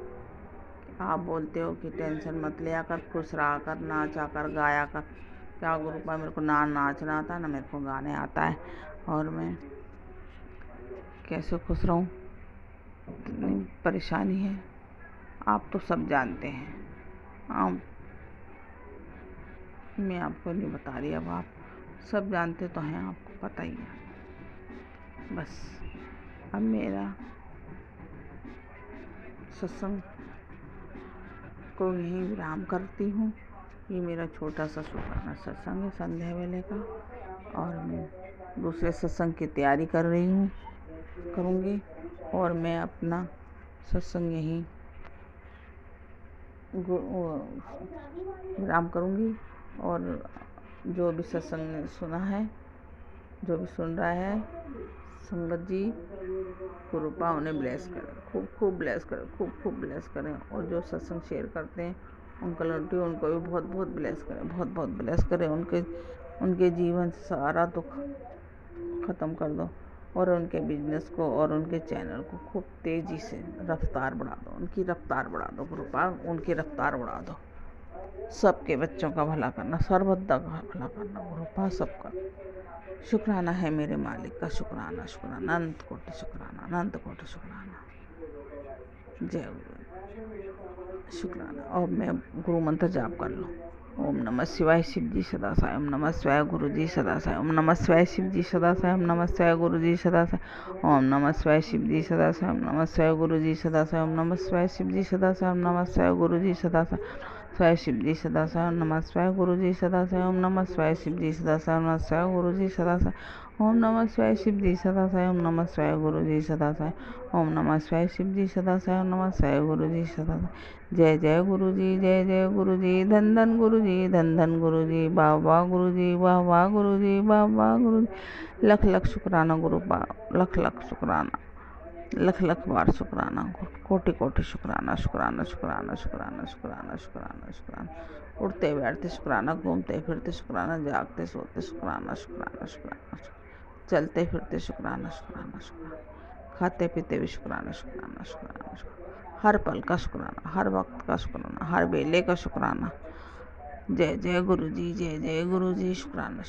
आप बोलते हो कि टेंशन मत लिया कर, खुश रहा कर, नाचा कर, गाया कर। क्या गुरुपा, मेरे को ना नाचना आता ना मेरे को गाने आता है, और मैं कैसे खुश रहूं, इतनी परेशानी है। आप तो सब जानते हैं, आप, मैं आपको नहीं बता रही, अब आप सब जानते तो हैं, आपको पता ही है। बस अब मेरा सत्संग को यहीं विराम करती हूँ। ये मेरा छोटा सा शुक्राना सत्संग है संध्या वेले का, और मैं दूसरे सत्संग की तैयारी कर रही हूँ, करूँगी, और मैं अपना सत्संग यहीं विराम करूँगी। और जो भी सत्संग सुना है, जो भी सुन रहा है, संगत जी गुरुपा उन्हें ब्लेस करें, खूब खूब ब्लेस करें, खूब ब्लेस करें। और जो सत्संग शेयर करते हैं अंकल आंटी, उनको भी बहुत बहुत ब्लेस करें, बहुत ब्लेस करें। उनके जीवन से सारा दुख ख़त्म कर दो, और उनके बिजनेस को और उनके चैनल को खूब तेज़ी से रफ्तार बढ़ा दो, उनकी रफ्तार बढ़ा दो गुरुपा, उनकी रफ्तार बढ़ा दो। सबके बच्चों का भला करना, सर्वदा का भला करना गुरुपा, सबका शुक्राना है मेरे मालिक का, शुक्राना अनंत कोटि शुक्राना। जय गुरु, शुक्राना। और मैं गुरु मंत्र जाप कर लूँ। ओम नमः शिवाय शिव जी सदा साई, ओम नमः शिवाय गुरु जी सदा साई, ओम नमः शिवाय शिव जी सदा साई, ओम नमः शिवाय गुरु जी सदा साई, ओम नमः शिवाय शिव जी सदा साई, ओम नमः शिवाय गुरु जी सदा साई, ओम नमः शिवाय शिव जी सदा साई, ओम नमः शिवाय गुरु जी सदा साई, शिवाय शिव जी सदा साई, ओम नमः शिवाय गुरु जी सदा साई, ओम नमः शिवाय शिव जी सदा साई, ओम नमः शिवाय गुरु जी सदा साई, ओम नमः शिवाय शिव जी सदा साई, ओम नमः शिवाय गुरु जी सदा साई, ओम नमः शिवाय शिव जी सदा साई, ओम नमः शिवाय गुरु जी सदा साई। जय जय गुरु जी, जय जय गुरु जी, धन धन गुरु जी, धन धन गुरु जी, वाह वाह गुरु जी, वाह वाह गुरु जी, वाह वाह गुरु जी। लख लख शुक्राना गुरुपा, लख लख शुक्राना, लख बार शुक्राना, कोटि कोटि शुक्राना, शुक्राना। उठते बैठते शुक्राना, घूमते फिरते शुक्राना, जागते सोते शुक्राना, चलते फिरते शुक्राना, खाते पीते भी शुक्राना, हर पल का शुक्राना, हर वक्त का शुक्राना, हर बेले का शुक्राना। जय जय गुरु जी, जय जय गुरु जी, शुक्राना।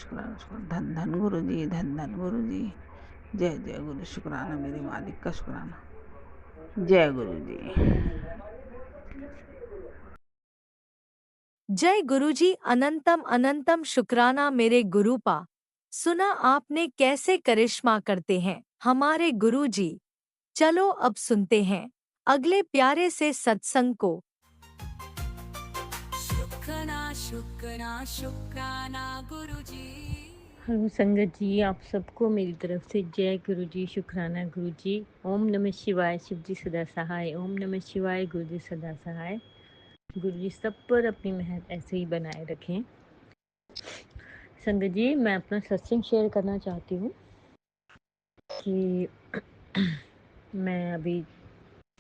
धन धन गुरु जी, धन धन गुरु जी। जय जय गुरु, शुक्राना मेरे मालिक का, शुक्राना। जय गुरु जी। जय गुरुजी, अनंतम अनंतम शुक्राना मेरे गुरुपा। सुना आपने कैसे करिश्मा करते हैं हमारे गुरुजी। चलो अब सुनते हैं अगले प्यारे से सत्संग को। शुक्राना गुरुजी। हेलो संगत जी, आप सबको मेरी तरफ से जय गुरु जी, शुक्राना गुरु जी। ओम नमः शिवाय, शिव जी सदा सहाय। ओम नमः शिवाय, गुरु जी सदा सहाय। गुरु जी सब पर अपनी मेहर ऐसे ही बनाए रखें। संगत जी, मैं अपना सत्संग शेयर करना चाहती हूँ कि मैं अभी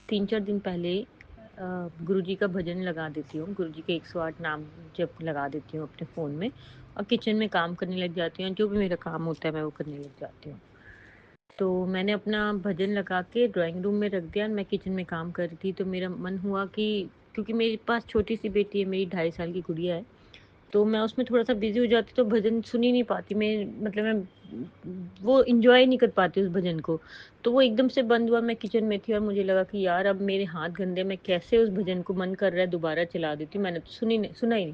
3-4 दिन पहले गुरु जी का भजन लगा देती हूँ, गुरु जी के 108 नाम जब लगा देती हूँ अपने फ़ोन में, और किचन में काम करने लग जाती हूँ। जो भी मेरा काम होता है मैं वो करने लग जाती हूँ। तो मैंने अपना भजन लगा के ड्राइंग रूम में रख दिया और मैं किचन में काम कर रही थी। तो मेरा मन हुआ कि क्योंकि मेरे पास छोटी सी बेटी है, मेरी 2.5 साल की गुड़िया है, तो मैं उसमें थोड़ा-सा बिज़ी हो जाती तो भजन सुन ही नहीं पाती। मैं वो एन्जॉय नहीं कर पाती उस भजन को। तो वो एकदम से बंद हुआ, मैं किचन में थी और मुझे लगा कि यार अब मेरे हाथ गंदे, मैं कैसे उस भजन को मन कर रहा है दोबारा चला देती हूँ। मैंने तो सुना ही नहीं।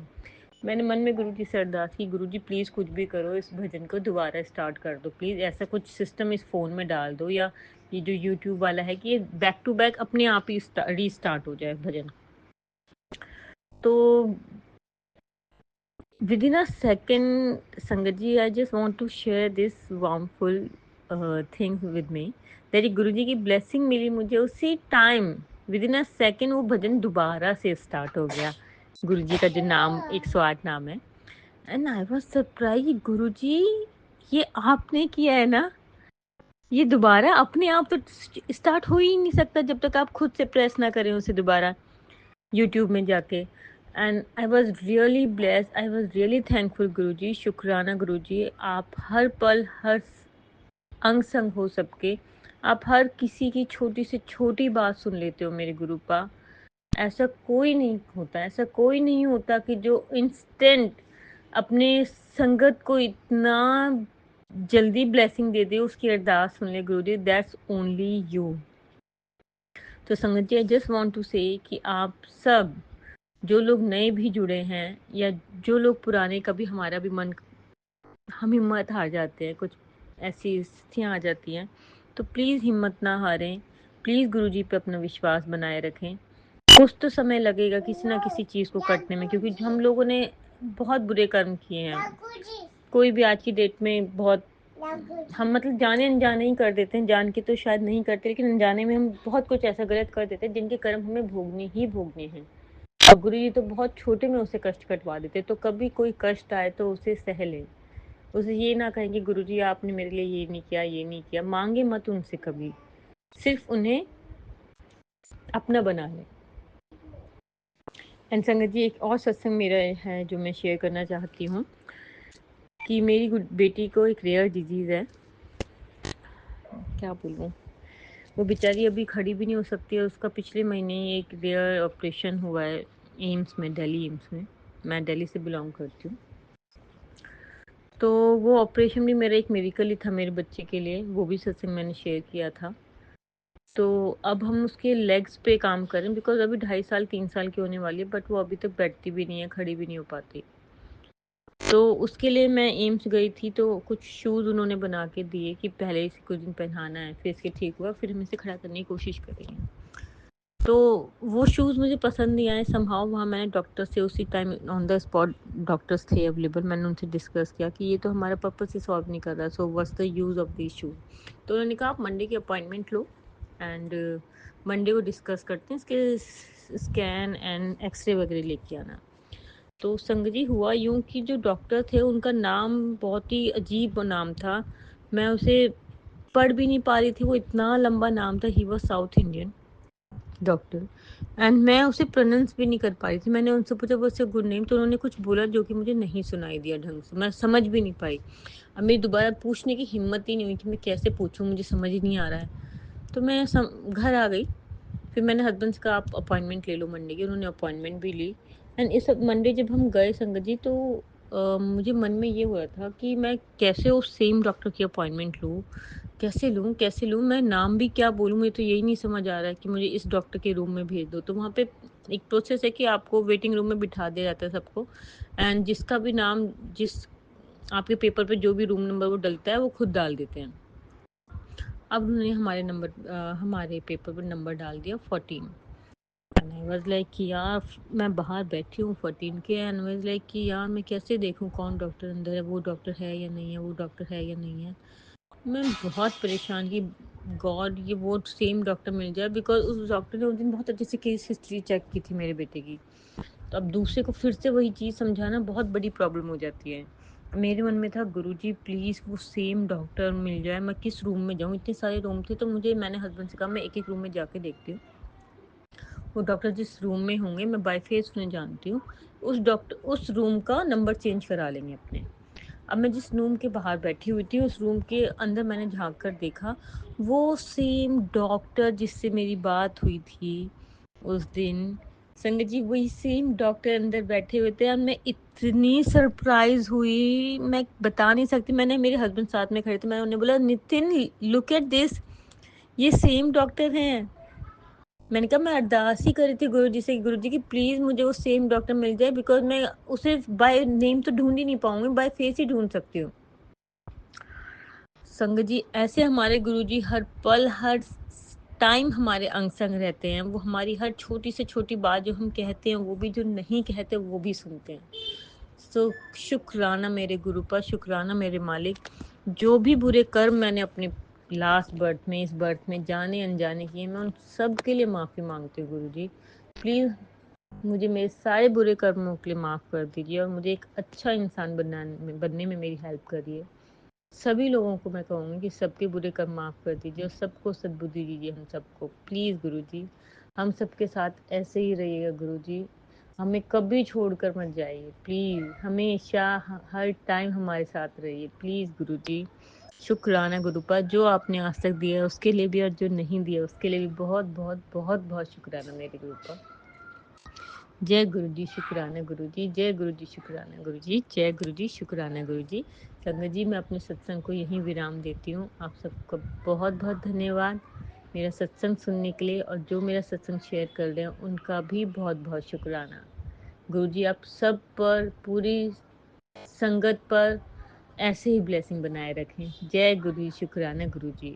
मैंने मन में गुरुजी से अरदास की, गुरुजी प्लीज़ कुछ भी करो, इस भजन को दोबारा स्टार्ट कर दो। प्लीज़ ऐसा कुछ सिस्टम इस फ़ोन में डाल दो या ये जो यूट्यूब वाला है कि ये बैक टू बैक अपने आप ही रीस्टार्ट हो जाए भजन। तो within a second, Sangatji, I just want to share this warmful thing with me. that गुरुजी की ब्लेसिंग मिली मुझे उसी टाइम, विदिन अ सेकेंड वो भजन दोबारा से स्टार्ट हो गया। गुरुजी का जो नाम 108 नाम है, एंड आई वाज सरप्राइज, गुरुजी ये आपने किया है ना, ये दोबारा अपने आप तो स्टार्ट हो ही नहीं सकता जब तक आप खुद से प्रेस ना करें उसे दोबारा यूट्यूब में जाके। And I was really blessed, I was really thankful Guruji. शुक्राना गुरुजी, आप हर पल हर अंग संग हो सबके, आप हर किसी की छोटी से छोटी बात सुन लेते हो मेरे गुरुपा। ऐसा कोई नहीं होता, ऐसा कोई नहीं होता कि जो इंस्टेंट अपने संगत को इतना जल्दी ब्लेसिंग दे दे, उसकी अरदास सुन ले गुरुजी। That's only you. तो संगत जी, आई जस्ट वांट टू से कि आप सब जो लोग नए भी जुड़े हैं या जो लोग पुराने, कभी हमारा भी मन, हम हिम्मत हार जाते हैं, कुछ ऐसी स्थितियाँ आ जाती हैं, तो प्लीज़ हिम्मत ना हारें, प्लीज़ गुरुजी पे अपना विश्वास बनाए रखें। कुछ तो समय लगेगा किसी ना किसी चीज़ को कटने में, क्योंकि हम लोगों ने बहुत बुरे कर्म किए हैं। कोई भी आज की डेट में बहुत, हम मतलब जाने अनजाने ही कर देते हैं, जान के तो शायद नहीं करते, लेकिन अनजाने में हम बहुत कुछ ऐसा गलत कर देते हैं जिनके कर्म हमें भोगने ही भोगने हैं। और गुरु जी तो बहुत छोटे में उसे कष्ट कटवा देते। तो कभी कोई कष्ट आए तो उसे सह ले, उसे ये ना कहें कि गुरु जी आपने मेरे लिए ये नहीं किया, ये नहीं किया। मांगे मत उनसे कभी, सिर्फ उन्हें अपना बना ले। एंड संगत जी, एक और सत्संग मेरा है जो मैं शेयर करना चाहती हूँ कि मेरी बेटी को एक रेयर डिजीज़ है, क्या बोलूँ, वो बेचारी अभी खड़ी भी नहीं हो सकती है। उसका पिछले महीने ही एक रेयर ऑपरेशन हुआ है एम्स में, दिल्ली एम्स में। मैं दिल्ली से बिलोंग करती हूँ। तो वो ऑपरेशन भी मेरा एक मिरेकल ही था मेरे बच्चे के लिए, वो भी सत्संग मैंने शेयर किया था। तो अब हम उसके लेग्स पे काम कर रहे हैं, बिकॉज अभी 2.5 साल 3 साल की होने वाली है, बट वो अभी तक बैठती भी नहीं है, खड़ी भी नहीं हो पाती। तो उसके लिए मैं एम्स गई थी, तो कुछ शूज़ उन्होंने बना के दिए कि पहले इसे कुछ दिन पहनाना है, फिर इसके ठीक हुआ फिर हम इसे खड़ा करने की कोशिश करेंगे। तो वो शूज़ मुझे पसंद नहीं आए समहाउ। वहाँ मैंने डॉक्टर से उसी time on the spot, doctors थे अवेलेबल, मैंने उनसे डिस्कस किया कि ये तो हमारा पर्पस ही सॉल्व नहीं कर रहा, so what's the use of this shoes. तो उन्होंने कहा आप मंडे की अपॉइंटमेंट लो एंड मंडे को डिस्कस करते हैं, इसके स्कैन एंड एक्सरे वगैरह लेके आना। तो संग जी, हुआ यूँ कि जो डॉक्टर थे उनका नाम बहुत ही अजीब नाम था, मैं उसे पढ़ भी नहीं पा रही थी, वो इतना लंबा नाम था। He was south Indian doctor and मैं उसे प्रोनाउंस भी नहीं कर पा रही थी। मैंने उनसे पूछा व्हाट्स योर गुड नेम, तो उन्होंने कुछ बोला जो कि मुझे नहीं सुनाई दिया ढंग से, मैं समझ भी नहीं पाई। अब मेरी दोबारा पूछने की हिम्मत ही नहीं हुई कि मैं कैसे पूछूं, मुझे समझ ही नहीं आ रहा है। तो मैं घर आ गई। फिर मैंने हस्बैंड से कहा आप अपॉइंटमेंट ले लो मंडे की, उन्होंने अपॉइंटमेंट भी ली। एंड इस मंडे जब हम गए संगत जी, तो मुझे मन में ये हुआ था कि मैं कैसे उस सेम डॉक्टर की अपॉइंटमेंट लूँ, कैसे लूँ, मैं नाम भी क्या बोलूँ, मुझे तो यही नहीं समझ आ रहा है कि मुझे इस डॉक्टर के रूम में भेज दो। तो वहाँ पे एक प्रोसेस है कि आपको वेटिंग रूम में बिठा दिया जाता है सबको, एंड जिसका भी नाम, जिस आपके पेपर पे जो भी रूम नंबर वो डलता है, वो खुद डाल देते हैं। अब उन्होंने हमारे पेपर पर नंबर डाल दिया 14। एंड आई वाज लाइक कि यार मैं बाहर बैठी हूँ 14 के, एंड वाज लाइक कि यार मैं कैसे देखूँ कौन डॉक्टर अंदर है, वो डॉक्टर है या नहीं है, वो डॉक्टर है या नहीं है। मैं बहुत परेशान कि गॉड ये वो सेम डॉक्टर मिल जाए, बिकॉज उस डॉक्टर ने उस दिन बहुत अच्छे से केस हिस्ट्री चेक की थी मेरे बेटे की। तो अब दूसरे को फिर से वही चीज़ समझाना बहुत बड़ी प्रॉब्लम हो जाती है। मेरे मन में था गुरुजी प्लीज़ वो सेम डॉक्टर मिल जाए, मैं किस रूम में जाऊँ, इतने सारे रूम थे। तो मैंने हस्बैंड से कहा मैं एक एक रूम में जाके देखती हूँ, वो डॉक्टर जिस रूम में होंगे, मैं बाय फेस उन्हें जानती हूँ, उस रूम का नंबर चेंज करा लेंगे अपने। अब मैं जिस रूम के बाहर बैठी हुई थी उस रूम के अंदर मैंने झांक कर देखा, वो सेम डॉक्टर जिससे मेरी बात हुई थी उस दिन, संगत जी वही सेम डॉक्टर अंदर बैठे हुए थे और मैं इतनी सरप्राइज हुई, मैं बता नहीं सकती। मैंने, मेरे हस्बैंड साथ में खड़े थे, मैंने उन्हें बोला नितिन लुक एट दिस, ये सेम डॉक्टर हैं। मैंने कहा मैं अरदास ही करी थी गुरुजी से, गुरुजी की प्लीज मुझे वो सेम डॉक्टर मिल जाए, बिकॉज मैं उसे बाय नेम तो ढूंढ ही नहीं पाऊंगी, बाय फेस ही ढूंढ सकती हूँ। संगत जी ऐसे हमारे गुरुजी हर पल हर टाइम हमारे अंग संग रहते हैं। वो हमारी हर छोटी से छोटी बात जो हम कहते हैं वो भी, जो नहीं कहते वो भी सुनते हैं। सो शुक्राना मेरे गुरु पर, शुक्राना मेरे मालिक। जो भी बुरे कर्म मैंने अपने लास्ट बर्थ में, इस बर्थ में जाने अनजाने किए, मैं उन सब के लिए माफ़ी मांगती हूँ गुरु जी। प्लीज़ मुझे मेरे सारे बुरे कर्मों के लिए माफ़ कर दीजिए और मुझे एक अच्छा इंसान बनने में मेरी हेल्प करिए। सभी लोगों को मैं कहूँगी कि सबके बुरे कर्म माफ़ कर दीजिए और सबको सद्बुद्धि दीजिए हम सबको, प्लीज़ गुरुजी। हम सबके साथ ऐसे ही रहिएगा गुरुजी, हमें कभी छोड़कर मत जाइए प्लीज़, हमेशा हर टाइम हमारे साथ रहिए प्लीज़ गुरुजी। शुक्राना गुरुपा, जो आपने आज तक दिया उसके लिए भी और जो नहीं दिया उसके लिए भी बहुत बहुत बहुत बहुत शुक्राना मेरे गुरुपा। जय गुरु जी, शुक्राना गुरु जी, जय गुरु जी, शुक्राना गुरु जी, जय गुरु जी, शुक्राना गुरु जी। संगत जी मैं अपने सत्संग को यहीं विराम देती हूँ। आप सबको बहुत बहुत धन्यवाद मेरा सत्संग सुनने के लिए, और जो मेरा सत्संग शेयर कर रहे हैं उनका भी बहुत बहुत शुक्राना। गुरु जी आप सब पर, पूरी संगत पर ऐसे ही ब्लेसिंग बनाए रखें। जय गुरु जी, शुक्राना गुरु जी।